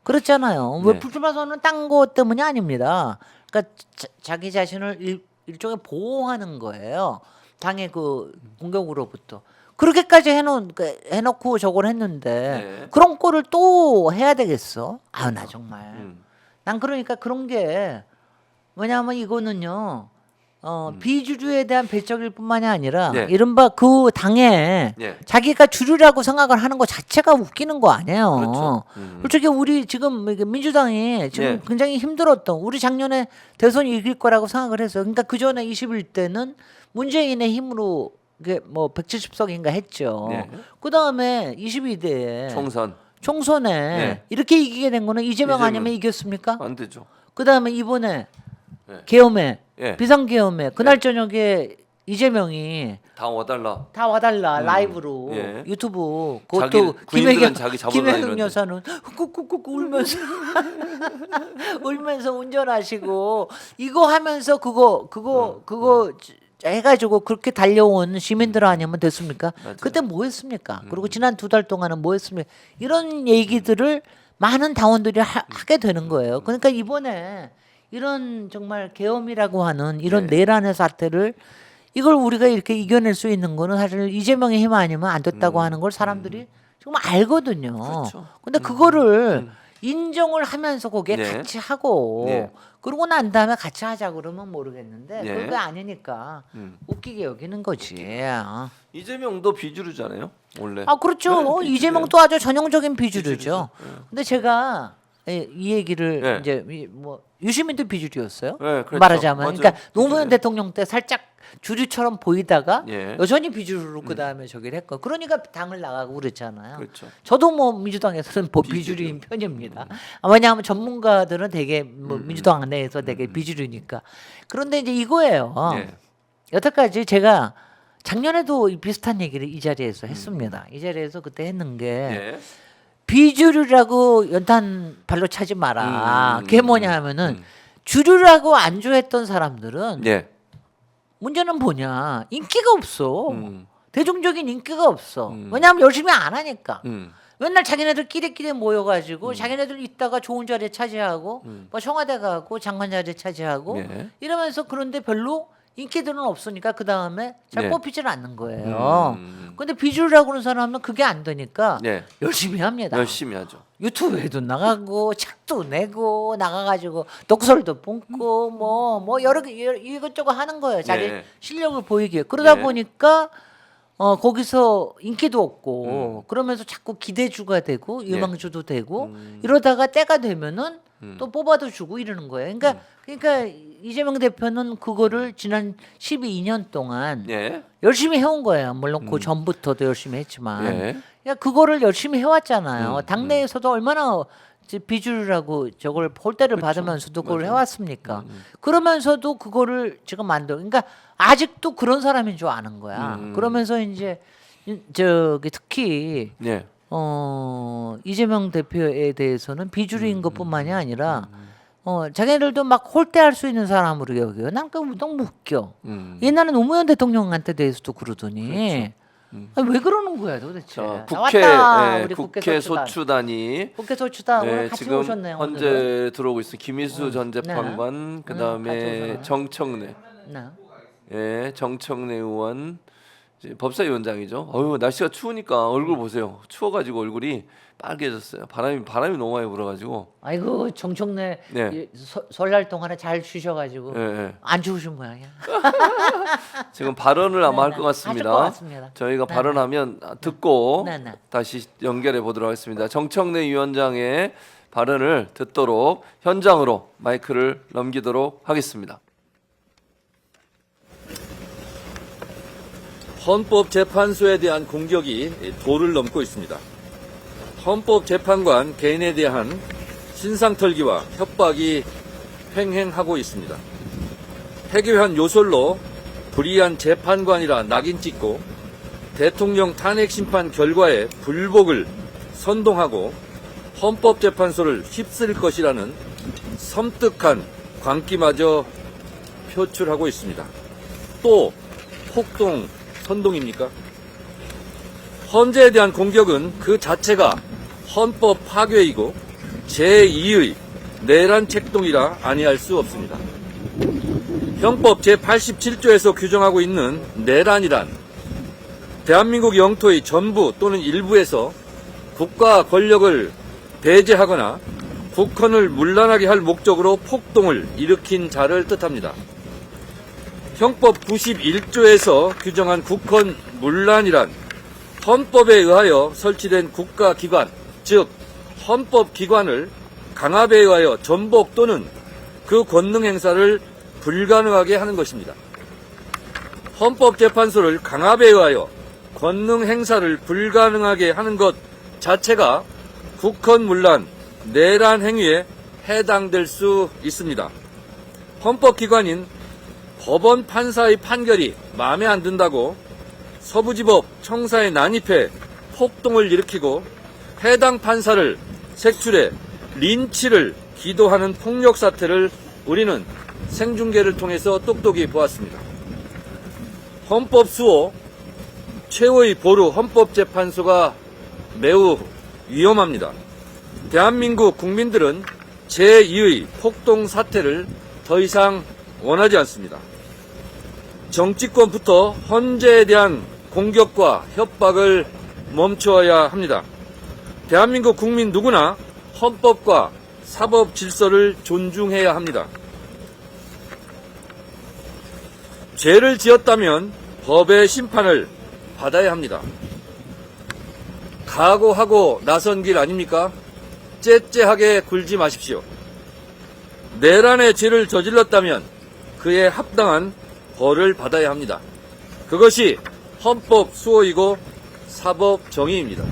그렇잖아요. 네. 왜 불출마 선언은 딴 거 때문이 아닙니다. 그러니까 자기 자신을 일종의 보호하는 거예요. 당의 그 공격으로부터. 그렇게까지 해놓고 저걸 했는데 네. 그런 거를 또 해야 되겠어? 아유 나 정말. 난 그러니까 그런 게 왜냐하면 이거는요. 비주류에 대한 배척일 뿐만이 아니라 네. 이른바 그 당에 예. 자기가 주류라고 생각을 하는 것 자체가 웃기는 거 아니에요. 그렇죠. 솔직히 우리 지금 이게 민주당이 지금 네. 굉장히 힘들었던 우리 작년에 대선 이길 거라고 생각을 했어요. 그러니까 그 전에 21대는 문재인의 힘으로 이게 뭐 170석인가 했죠. 네. 그 다음에 22대에 총선에 네. 이렇게 이기게 된 거는 이재명 이재명. 아니면 이겼습니까? 안 되죠. 그 다음에 이번에 네. 계엄회 예. 비상계엄회 그날 저녁에 이재명이 다 와달라. 다 와달라 라이브로 예. 유튜브 자기 그것도 군인들은 자기 잡으러 김혜경 다니는데. 여사는 꾹꾹꾹 울면서 울면서 운전하시고 이거 하면서 그거 해가지고 그렇게 달려온 시민들 아니면 됐습니까? 맞아요. 그때 뭐 했습니까? 그리고 지난 2달 동안은 뭐 했습니까? 이런 얘기들을 많은 당원들이 하게 되는 거예요. 그러니까 이번에 이런 정말 계엄이라고 하는 이런 네. 내란의 사태를 이걸 우리가 이렇게 이겨낼 수 있는 거는 사실 이재명의 힘 아니면 안 됐다고 하는 걸 사람들이 정말 알거든요. 그렇죠. 근데 그거를 인정을 하면서 거기에 네. 같이 하고 네. 그러고 난 다음에 같이 하자 그러면 모르겠는데 네. 그게 아니니까 웃기게 여기는 거지. 이재명도 비주류잖아요. 원래. 아 그렇죠. 네, 비주류예요. 이재명도 아주 전형적인 비주류죠. 비주류죠. 네. 근데 제가 이 얘기를 네. 이제 뭐 유시민도 비주류였어요. 네, 그렇죠. 말하자면, 맞아요. 그러니까 노무현 비주류예요. 대통령 때 살짝 주류처럼 보이다가 예. 여전히 비주류로 그 다음에 저기를 했고, 그러니까 당을 나가고 그랬잖아요. 그렇죠. 저도 뭐 민주당에서는 뭐 비주류인 편입니다. 왜냐하면 전문가들은 되게 뭐 민주당 내에서 되게 비주류니까. 그런데 이제 이거예요. 예. 여태까지 제가 작년에도 이 비슷한 얘기를 이 자리에서 했습니다. 이 자리에서 그때 했는 게 예. 비주류라고 연탄 발로 차지 마라. 그게 뭐냐 하면은 음. 주류라고 안주했던 사람들은 예. 문제는 뭐냐, 인기가 없어. 음. 대중적인 인기가 없어. 왜냐하면 열심히 안 하니까. 음. 맨날 자기네들 끼리끼리 모여가지고 자기네들 있다가 좋은 자리에 차지하고 뭐 청와대 가고 장관 자리에 차지하고 예. 이러면서, 그런데 별로 인기들은 없으니까 그 다음에 잘 네. 뽑히지는 않는 거예요. 음. 근데 비주류라고 그러는 사람은 그게 안 되니까 네. 열심히 합니다. 열심히 하죠. 유튜브에도 나가고 책도 내고 나가가지고 독설도 뽑고 뭐 여러 개 이것저것 하는 거예요. 자기 네. 실력을 보이기 위해. 그러다 네. 보니까 거기서 인기도 없고 그러면서 자꾸 기대주가 되고 유망주도 되고 이러다가 때가 되면은 또 뽑아도 주고 이러는 거예요. 그러니까 이재명 대표는 그거를 지난 12년 동안 예. 열심히 해온 거예요. 물론 그 전부터도 열심히 했지만, 예. 그러니까 그거를 열심히 해왔잖아요. 당내에서도 얼마나 이제 비주류라고 저걸 홀대를 받으면서도 그걸 해왔습니까? 그러면서도 그거를 지금 그러니까 아직도 그런 사람인 줄 아는 거야. 그러면서 이제 저기 특히 예. 이재명 대표에 대해서는 비주류인 것뿐만이 아니라 자기네들도 막 홀대할 수 있는 사람으로 여겨요. 난 그거 너무 웃겨. 옛날에 노무현 대통령한테 대해서도 그러더니 아니, 왜 그러는 거야 도대체. 자, 나왔다, 국회 우리 국회 소추단이 국회 소추단 오늘 네, 같이 지금 오셨네요. 현재 오늘은. 들어오고 있는 김희수 전 재판관, 같이 그다음에 오셨네요. 정청래, 네. 예, 정청래 의원, 이제 법사위원장이죠. 어유 날씨가 추우니까 얼굴 보세요. 추워가지고 얼굴이 빨개졌어요. 바람이 너무 많이 불어가지고. 아이고 정청래 네. 설날 동안에 잘 쉬셔가지고 예, 예. 안 추우신 모양이야. 지금 발언을 아마 할 것 하실 같습니다. 것 같습니다. 저희가 네, 발언하면 듣고 네, 네. 다시 연결해 보도록 하겠습니다. 정청래 위원장의 발언을 듣도록 현장으로 마이크를 넘기도록 하겠습니다. 헌법재판소에 대한 공격이 도를 넘고 있습니다. 헌법재판관 개인에 대한 신상털기와 협박이 횡행하고 있습니다. 해교한 요설로 불의한 재판관이라 낙인 찍고 대통령 탄핵심판 결과에 불복을 선동하고 헌법재판소를 휩쓸 것이라는 섬뜩한 광기마저 표출하고 있습니다. 또 폭동 선동입니까? 헌재에 대한 공격은 그 자체가 헌법 파괴이고 제2의 내란 책동이라 아니할 수 없습니다. 형법 제87조에서 규정하고 있는 내란이란 대한민국 영토의 전부 또는 일부에서 국가 권력을 배제하거나 국헌을 문란하게 할 목적으로 폭동을 일으킨 자를 뜻합니다. 형법 91조에서 규정한 국헌 문란이란 헌법에 의하여 설치된 국가기관, 즉 헌법기관을 강압에 의하여 전복 또는 그 권능 행사를 불가능하게 하는 것입니다. 헌법재판소를 강압에 의하여 권능 행사를 불가능하게 하는 것 자체가 국헌문란, 내란 행위에 해당될 수 있습니다. 헌법기관인 법원 판사의 판결이 마음에 안 든다고 서부지법 청사에 난입해 폭동을 일으키고 해당 판사를 색출해 린치를 기도하는 폭력 사태를 우리는 생중계를 통해서 똑똑히 보았습니다. 헌법 수호 최후의 보루 헌법재판소가 매우 위험합니다. 대한민국 국민들은 제2의 폭동 사태를 더 이상 원하지 않습니다. 정치권부터 헌재에 대한 공격과 협박을 멈춰야 합니다. 대한민국 국민 누구나 헌법과 사법 질서를 존중해야 합니다. 죄를 지었다면 법의 심판을 받아야 합니다. 각오하고 나선 길 아닙니까? 째째하게 굴지 마십시오. 내란의 죄를 저질렀다면 그에 합당한 벌을 받아야 합니다. 그것이 헌법 수호이고 사법 정의입니다.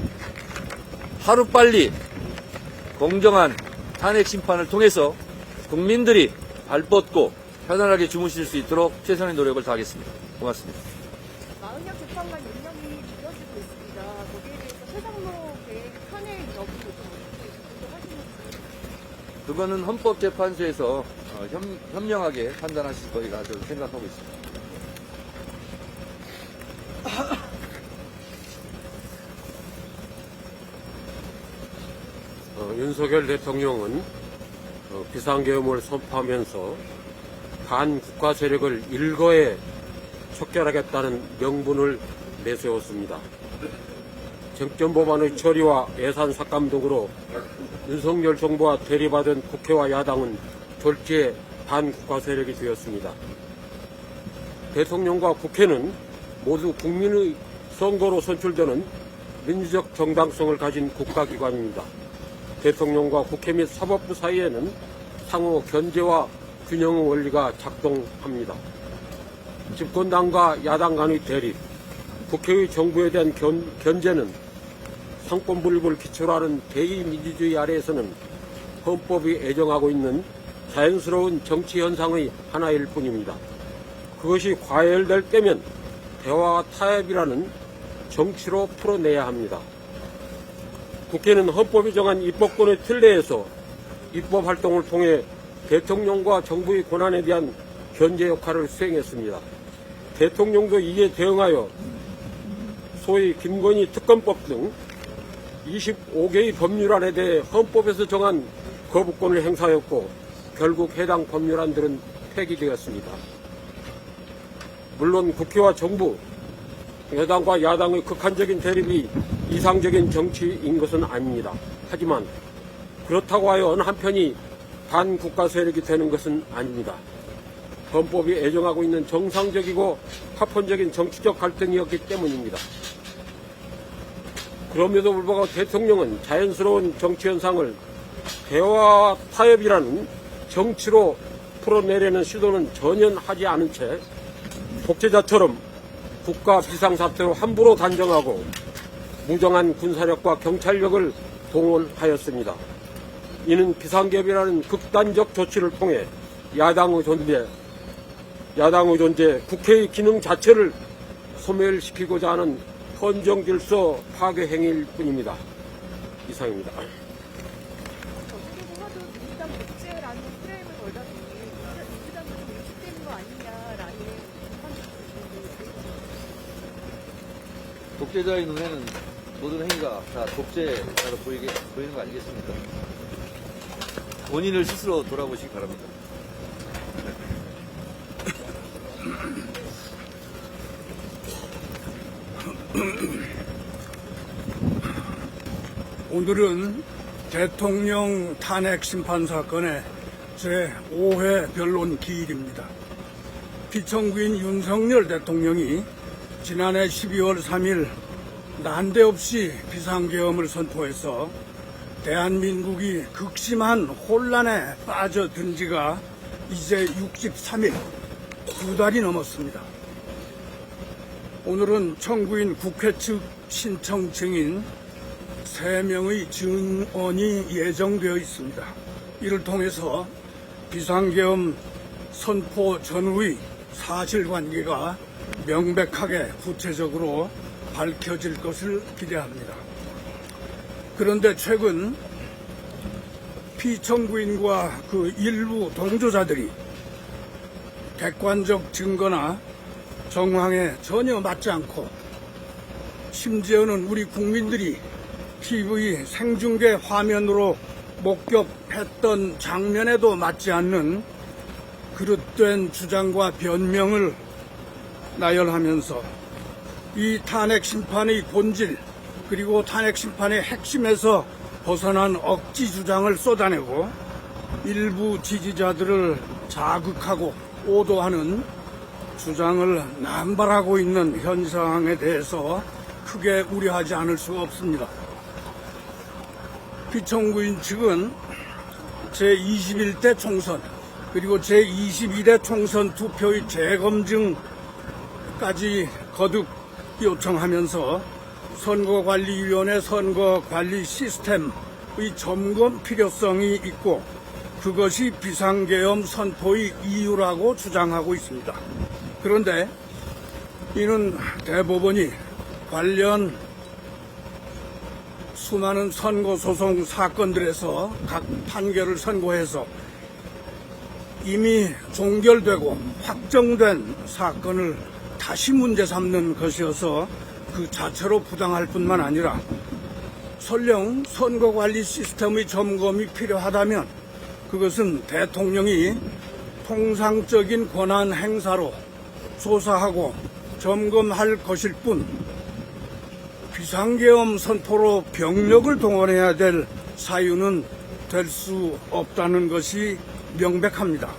하루빨리 공정한 탄핵 심판을 통해서 국민들이 발뻗고 편안하게 주무실 수 있도록 최선의 노력을 다하겠습니다. 고맙습니다. 마흔역 재판관 임명이 미뤄지고 있습니다. 거기에 대해서 최상록의 탄핵 여부를 어떻게 하시는지. 그거는 헌법재판소에서 현명하게 판단하실 거리라 저는 생각하고 있습니다. 윤석열 대통령은 비상계엄을 선포하면서 반국가 세력을 일거에 척결하겠다는 명분을 내세웠습니다. 쟁점 법안의 처리와 예산 삭감 등으로 윤석열 정부와 대립하던 국회와 야당은 졸지에 반국가 세력이 되었습니다. 대통령과 국회는 모두 국민의 선거로 선출되는 민주적 정당성을 가진 국가기관입니다. 대통령과 국회 및 사법부 사이에는 상호 견제와 균형의 원리가 작동합니다. 집권당과 야당 간의 대립, 국회의 정부에 대한 견제는 상권분립을 기초로 하는 대의민주주의 아래에서는 헌법이 애정하고 있는 자연스러운 정치 현상의 하나일 뿐입니다. 그것이 과열될 때면 대화와 타협이라는 정치로 풀어내야 합니다. 국회는 헌법이 정한 입법권의 틀 내에서 입법 활동을 통해 대통령과 정부의 권한에 대한 견제 역할을 수행했습니다. 대통령도 이에 대응하여 소위 김건희 특검법 등 25개의 법률안에 대해 헌법에서 정한 거부권을 행사하였고 결국 해당 법률안들은 폐기되었습니다. 물론 국회와 정부, 여당과 야당의 극한적인 대립이 이상적인 정치인 것은 아닙니다. 하지만 그렇다고 하여 어느 한편이 반국가 세력이 되는 것은 아닙니다. 헌법이 애정하고 있는 정상적이고 파편적인 정치적 갈등이었기 때문입니다. 그럼에도 불구하고 대통령은 자연스러운 정치 현상을 대화와 타협이라는 정치로 풀어내려는 시도는 전혀 하지 않은 채 독재자처럼 국가 비상사태로 함부로 단정하고 무정한 군사력과 경찰력을 동원하였습니다. 이는 비상계엄이라는 극단적 조치를 통해 야당의 존재, 국회의 기능 자체를 소멸시키고자 하는 헌정질서 파괴 행위일 뿐입니다. 이상입니다. 저도 하도 민주당 독재라는 프레임을 걸다 보니 민주당도 좀 위축되는 거 아니냐라는 비판도 있는데. 독재자의 눈에는 모든 행위가 다 독재자로 보이는 거 아니겠습니까? 본인을 스스로 돌아보시기 바랍니다. 오늘은 대통령 탄핵 심판 사건의 제5회 변론 기일입니다. 피청구인 윤석열 대통령이 지난해 12월 3일 난데없이 비상계엄을 선포해서 대한민국이 극심한 혼란에 빠져든 지가 이제 63일, 2달이 넘었습니다. 오늘은 청구인 국회 측 신청 증인 3명의 증언이 예정되어 있습니다. 이를 통해서 비상계엄 선포 전후의 사실관계가 명백하게 구체적으로 밝혀질 것을 기대합니다. 그런데 최근 피청구인과 그 일부 동조자들이 객관적 증거나 정황에 전혀 맞지 않고 심지어는 우리 국민들이 TV 생중계 화면으로 목격했던 장면에도 맞지 않는 그릇된 주장과 변명을 나열하면서 이 탄핵 심판의 본질 그리고 탄핵 심판의 핵심에서 벗어난 억지 주장을 쏟아내고 일부 지지자들을 자극하고 오도하는 주장을 남발하고 있는 현상에 대해서 크게 우려하지 않을 수가 없습니다. 피청구인 측은 제21대 총선 그리고 제22대 총선 투표의 재검증까지 거듭 요청하면서 선거관리위원회 선거관리 시스템의 점검 필요성이 있고 그것이 비상계엄 선포의 이유라고 주장하고 있습니다. 그런데 이는 대법원이 관련 수많은 선거소송 사건들에서 각 판결을 선고해서 이미 종결되고 확정된 사건을 다시 문제 삼는 것이어서 그 자체로 부당할 뿐만 아니라 설령 선거관리 시스템의 점검이 필요하다면 그것은 대통령이 통상적인 권한 행사로 조사하고 점검할 것일 뿐 비상계엄 선포로 병력을 동원해야 될 사유는 될 수 없다는 것이 명백합니다.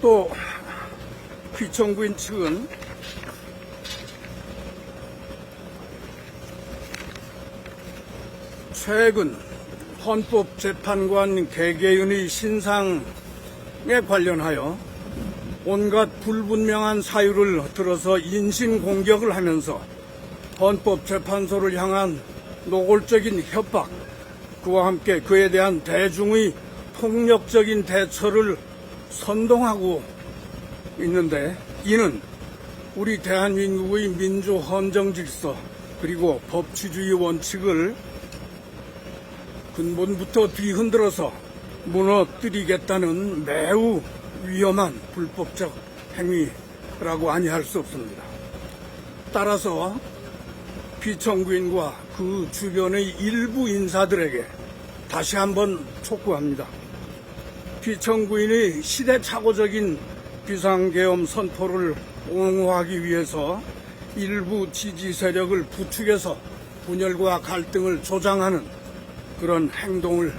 또 피청구인 측은 최근 헌법재판관 개개인의 신상에 관련하여 온갖 불분명한 사유를 들어서 인신공격을 하면서 헌법재판소를 향한 노골적인 협박, 그와 함께 그에 대한 대중의 폭력적인 대처를 선동하고 있는데 이는 우리 대한민국의 민주헌정질서 그리고 법치주의 원칙을 근본부터 뒤흔들어서 무너뜨리겠다는 매우 위험한 불법적 행위라고 아니할 수 없습니다. 따라서 피청구인과 그 주변의 일부 인사들에게 다시 한번 촉구합니다. 피청구인의 시대착오적인 비상계엄 선포를 옹호하기 위해서 일부 지지 세력을 부추겨서 분열과 갈등을 조장하는 그런 행동을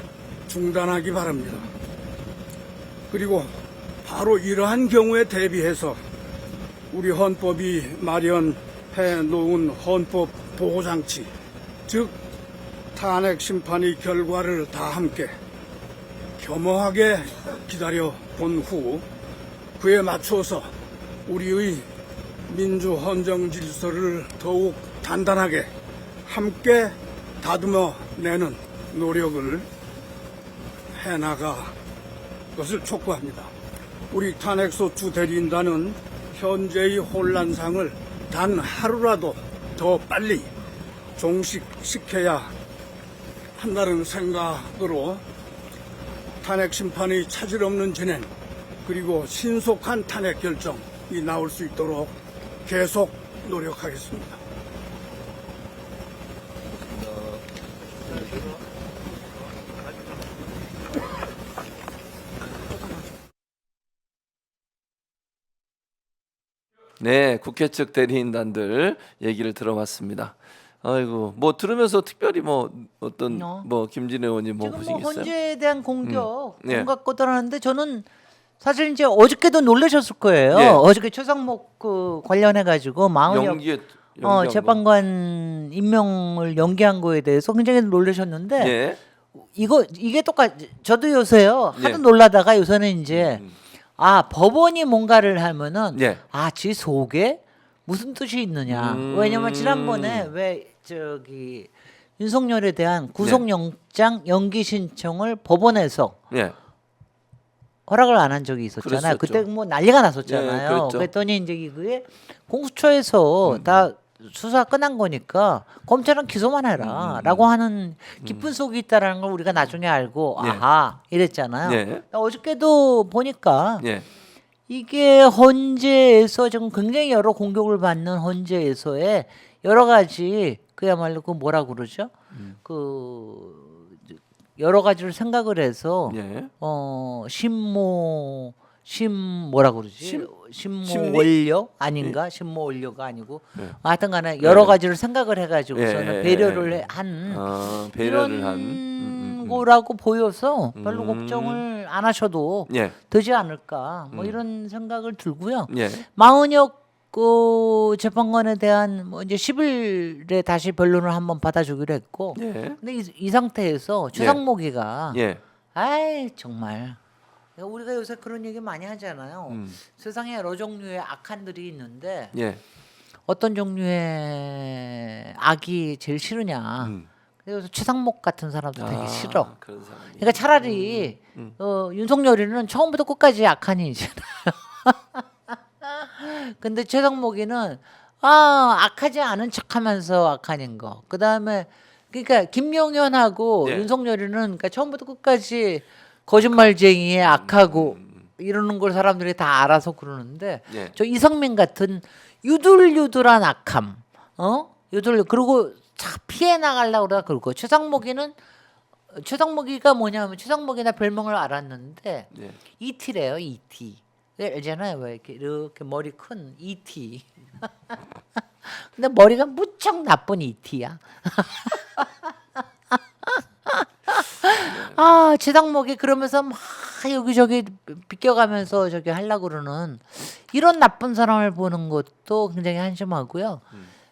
중단하기 바랍니다. 그리고 바로 이러한 경우에 대비해서 우리 헌법이 마련해 놓은 헌법 보호장치, 즉 탄핵 심판의 결과를 다 함께 겸허하게 기다려 본 후 그에 맞춰서 우리의 민주헌정 질서를 더욱 단단하게 함께 다듬어 내는 노력을 해나가 것을 촉구합니다. 우리 탄핵소추 대리인단은 현재의 혼란상을 단 하루라도 더 빨리 종식시켜야 한다는 생각으로 탄핵 심판의 차질 없는 진행 그리고 신속한 탄핵 결정이 나올 수 있도록 계속 노력하겠습니다. 네, 국회 측 대리인단들 얘기를 들어봤습니다. 아이고, 뭐 들으면서 특별히 뭐 어떤 뭐 김진애 의원님 뭐 지금 보신 뭐 게 있어요? 헌재에 대한 공격 예. 온갖 것들 하는데 저는 사실 이제 어저께도 놀라셨을 거예요. 예. 어저께 최상목 그 관련해 가지고 마흔 연기한 재판관 임명을 연기한 거에 대해서 굉장히 놀라셨는데 거. 예. 이게 똑같. 저도 요새요 예. 하도 놀라다가 요새는 이제 아 법원이 뭔가를 하면은 예. 아 지 속에 무슨 뜻이 있느냐. 왜냐면 지난번에 왜 저기 윤석열에 대한 구속영장 연기 신청을 법원에서 예. 허락을 안 한 적이 있었잖아요. 그랬었죠. 그때 뭐 난리가 났었잖아요. 예, 그랬죠. 그랬더니 이제 그게 공수처에서 다 수사 끝난 거니까 검찰은 기소만 해라라고 하는 깊은 속이 있다라는 걸 우리가 나중에 알고 예. 아하 이랬잖아요. 예. 어저께도 보니까 예. 이게 헌재에서 지금 굉장히 여러 공격을 받는 헌재에서의 여러 가지 그야말로 그 뭐라 그러죠? 그 여러 가지를 생각을 해서 예. 뭐라 그러지? 심리? 신모 원료 아닌가? 신모 원료가 아니고 네. 하여튼간에 여러 가지를 생각을 해가지고서는 예, 배려를 예. 한 배려를 이런 한. 거라고 보여서 별로 음. 걱정을 안 하셔도 예. 되지 않을까 뭐 이런 생각을 들고요. 예. 마은혁 그 재판관에 대한 뭐 이제 10일에 다시 변론을 한번 받아주기로 했고, 예. 근데 이 상태에서 최상목이가 예. 아이 정말 우리가 요새 그런 얘기 많이 하잖아요. 음. 세상에 여러 종류의 악한들이 있는데 예. 어떤 종류의 악이 제일 싫으냐. 음. 그래서 최상목 같은 사람도 되게 싫어. 그런 사람이. 그러니까 차라리 윤석열이는 처음부터 끝까지 악한이잖아요. 근데 최상목이는 악하지 않은 척하면서 악한인 거. 그 다음에 그러니까 김용현하고 예. 윤석열이는 그러니까 처음부터 끝까지 거짓말쟁이에 악하고 이러는 걸 사람들이 다 알아서 그러는데 예. 저 이성민 같은 유들유들한 악함, 그리고 피해 나가려고 그러고 최상목이가 뭐냐면 최상목이나 별명을 알았는데 예. 이티래요, 이티. 알잖아요, 왜 이렇게 머리 큰 이티. 근데 머리가 무척 나쁜 이티야. 최상목이 그러면서 막 여기저기 비껴가면서 저기 하려고 그러는 이런 나쁜 사람을 보는 것도 굉장히 한심하고요.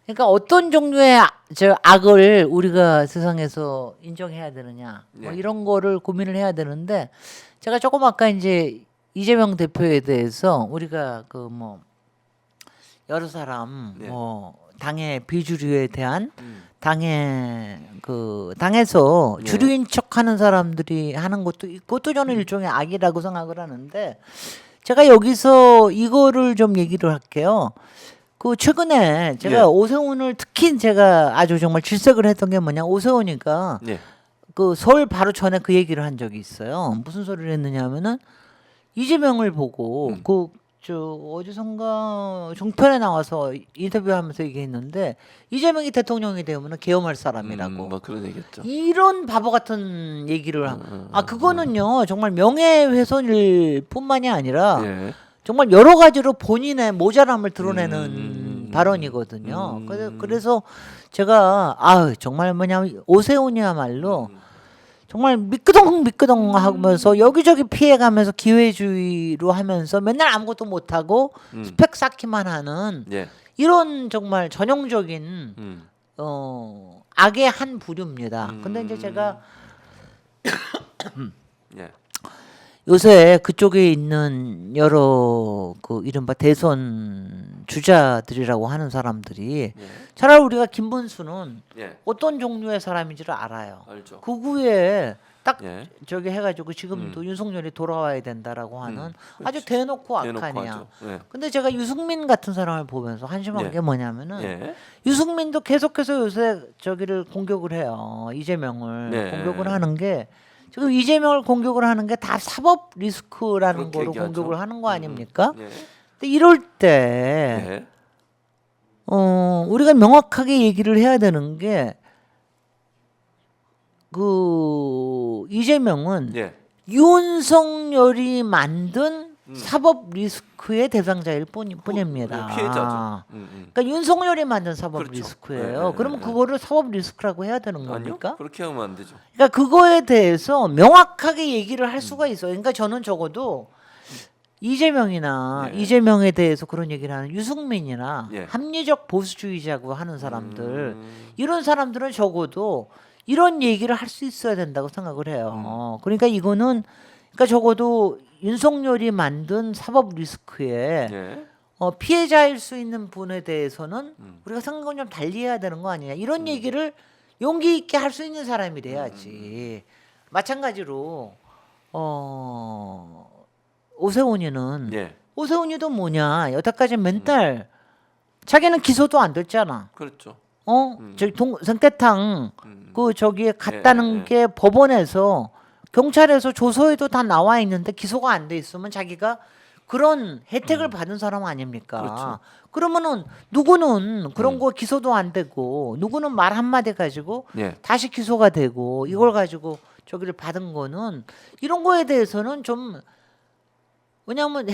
그러니까 어떤 종류의 저 악을 우리가 세상에서 인정해야 되느냐 뭐 네. 이런 거를 고민을 해야 되는데 제가 조금 아까 이제 이재명 대표에 대해서 우리가 그 뭐 여러 사람 네. 뭐 당의 비주류에 대한 당에서 네. 주류인 척하는 사람들이 하는 것도 그것도 저는 일종의 악이라고 생각을 하는데 제가 여기서 이거를 좀 얘기를 할게요. 그 최근에 제가 예. 오세훈을 특히 제가 아주 정말 질색을 했던 게 뭐냐 오세훈이가 예. 그 서울 바로 전에 그 얘기를 한 적이 있어요. 무슨 소리를 했느냐면은 이재명을 보고 저 어디선가 종편에 나와서 인터뷰하면서 얘기했는데 이재명이 대통령이 되면은 계엄할 사람이라고 뭐 그런 얘기였죠. 이런 바보 같은 얘기를 그거는요 정말 명예훼손일 뿐만이 아니라 예. 정말 여러 가지로 본인의 모자람을 드러내는 발언이거든요. 그래서 제가 정말 뭐냐면 오세훈이야말로 정말 미끄덩 하면서 여기저기 피해가면서 기회주의로 하면서 맨날 아무것도 못하고 스펙 쌓기만 하는 예. 이런 정말 전형적인 악의 한 부류입니다. 근데 이제 제가 예. 요새 그쪽에 있는 여러 그 이른바 대선 주자들이라고 하는 사람들이 예. 차라리 우리가 김문수는 예. 어떤 종류의 사람인지를 알아요. 알죠. 극우에 딱 예. 저기 해가지고 지금도 윤석열이 돌아와야 된다라고 하는 아주 대놓고 대놓고 악한이야. 하죠. 예. 근데 제가 유승민 같은 사람을 보면서 한심한 예. 게 뭐냐면은 예. 유승민도 계속해서 요새 저기를 공격을 해요. 이재명을 네. 공격을 하는 게 지금 이재명을 공격을 하는 게 다 사법 리스크라는 그렇게 거로 얘기하죠. 공격을 하는 거 아닙니까? 예. 근데 이럴 때 예. 우리가 명확하게 얘기를 해야 되는 게 그 이재명은 예. 윤석열이 만든 사법 리스크의 대상자일 뿐입니다. 피해자죠. 그러니까 윤석열이 만든 사법 그렇죠. 리스크예요. 네, 그러면 네. 그거를 사법 리스크라고 해야 되는 아니요. 겁니까? 그렇게 하면 안 되죠. 그러니까 그거에 대해서 명확하게 얘기를 할 수가 있어요. 그러니까 저는 적어도 이재명이나 네. 이재명에 대해서 그런 얘기를 하는 유승민이나 예. 합리적 보수주의자고 하는 사람들 이런 사람들은 적어도 이런 얘기를 할 수 있어야 된다고 생각을 해요. 그러니까 이거는 그러니까 적어도 윤석열이 만든 사법 리스크에 예. 피해자일 수 있는 분에 대해서는 우리가 생각을 좀 달리 해야 되는 거 아니냐 이런 얘기를 용기 있게 할 수 있는 사람이 돼야지. 마찬가지로 오세훈이는 예. 오세훈이도 뭐냐 여태까지 맨날 자기는 기소도 안 됐잖아. 그렇죠. 저기 성태탕 그 저기에 갔다는 예. 게 법원에서 경찰에서 조서에도 다 나와 있는데 기소가 안 돼 있으면 자기가 그런 혜택을 받은 사람 아닙니까? 그렇죠. 그러면은 누구는 그런 거 기소도 안 되고 누구는 말 한마디 가지고 예. 다시 기소가 되고 이걸 가지고 저기를 받은 거는 이런 거에 대해서는 좀 왜냐하면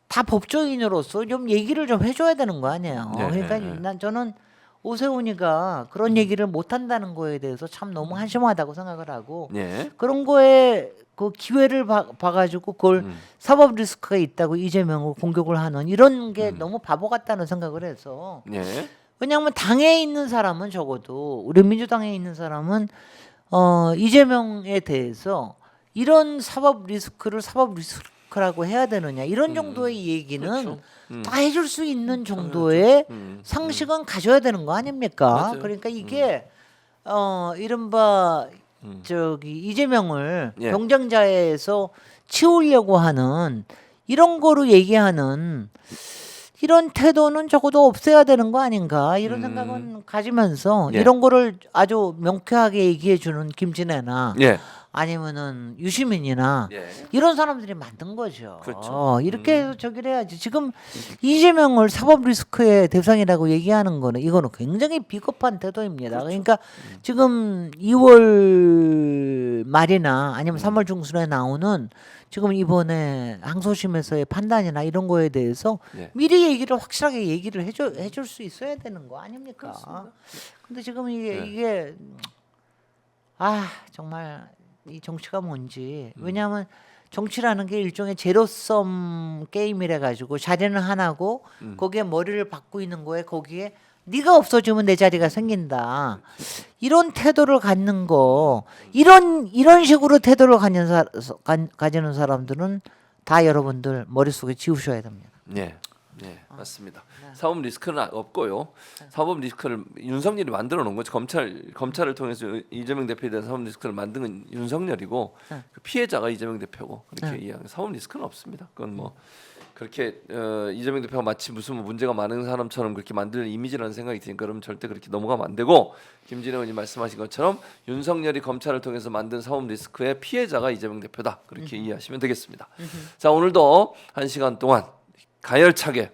다 법조인으로서 좀 얘기를 좀 해줘야 되는 거 아니에요. 네, 그러니까 네, 네. 저는 오세훈이가 그런 얘기를 못 한다는 거에 대해서 참 너무 한심하다고 생각을 하고 예. 그런 거에 그 기회를 봐가지고 그걸 사법 리스크가 있다고 이재명을 공격을 하는 이런 게 너무 바보 같다는 생각을 해서 예. 왜냐하면 당에 있는 사람은 적어도 우리 민주당에 있는 사람은 이재명에 대해서 이런 사법 리스크라고 해야 되느냐 이런 정도의 얘기는 그렇죠. 다 해줄 수 있는 정도의 음. 상식은 가져야 되는 거 아닙니까? 맞아요. 그러니까 이게 이른바 저기 이재명을 예. 경쟁자에서 치우려고 하는 이런 거로 얘기하는 이런 태도는 적어도 없애야 되는 거 아닌가 이런 생각은 가지면서 예. 이런 거를 아주 명쾌하게 얘기해 주는 김진애나 예. 아니면은 유시민이나 예. 이런 사람들이 만든 거죠. 그렇죠. 이렇게 해서 저기를 해야지. 지금 이재명을 사법 리스크의 대상이라고 얘기하는 거는 이거는 굉장히 비겁한 태도입니다. 그러니까 지금 2월 말이나 아니면 3월 중순에 나오는 지금 이번에 항소심에서의 판단이나 이런 거에 대해서 예. 미리 얘기를 확실하게 얘기를 해줄 수 있어야 되는 거 아닙니까? 근데 지금 이게 정말 이 정치가 뭔지 왜냐하면 정치라는 게 일종의 제로섬 게임이라 가지고 자리는 하나고 거기에 머리를 박고 있는 거에 거기에 네가 없어지면 내 자리가 생긴다 이런 태도를 갖는 거 이런 식으로 태도를 가지는 사람들은 다 여러분들 머릿속에 지우셔야 됩니다. 예. 예, 맞습니다. 사법 리스크는 없고요. 사법 리스크를 윤석열이 만들어 놓은 거죠. 검찰을 통해서 이재명 대표에 대한 사법 리스크를 만든 건 윤석열이고 그 피해자가 이재명 대표고 그렇게 이해하는 사법 리스크는 없습니다. 그건 뭐 그렇게 이재명 대표가 마치 무슨 뭐 문제가 많은 사람처럼 그렇게 만들 이미지라는 생각이 드니까 그러면 절대 그렇게 넘어가면 안 되고 김진애 의원이 말씀하신 것처럼 윤석열이 검찰을 통해서 만든 사법 리스크의 피해자가 이재명 대표다. 그렇게 이해하시면 되겠습니다. 자, 오늘도 1시간 동안 가열차게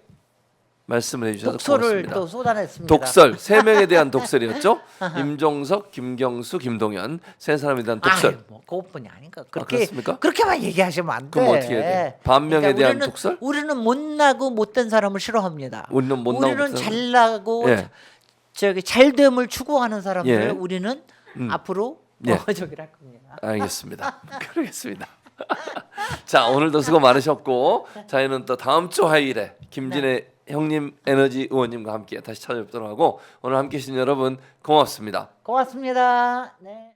말씀을 해주셔서 독설을 고맙습니다. 또 쏟아냈습니다. 독설 3명에 대한 독설이었죠. 임종석, 김경수, 김동연 3사람에 대한 독설. 뭐 그것뿐이 아닌가. 그렇습니까? 그렇게만 얘기하시면 안 돼. 그럼 어떻게 해야 돼? 반명에 대한 독설? 우리는 못나고 못된 사람을 싫어합니다. 우리는 못나고 우리는 못된 잘나고 예. 저기 잘됨을 추구하는 사람들 예. 우리는 앞으로 예. 저기를 할 겁니다. 알겠습니다. 그러겠습니다. 자, 오늘도 수고 많으셨고 저희는 또 다음 주 화요일에 김진애 형님 에너지 의원님과 함께 다시 찾아뵙도록 하고 오늘 함께해 주신 여러분 고맙습니다. 고맙습니다. 네.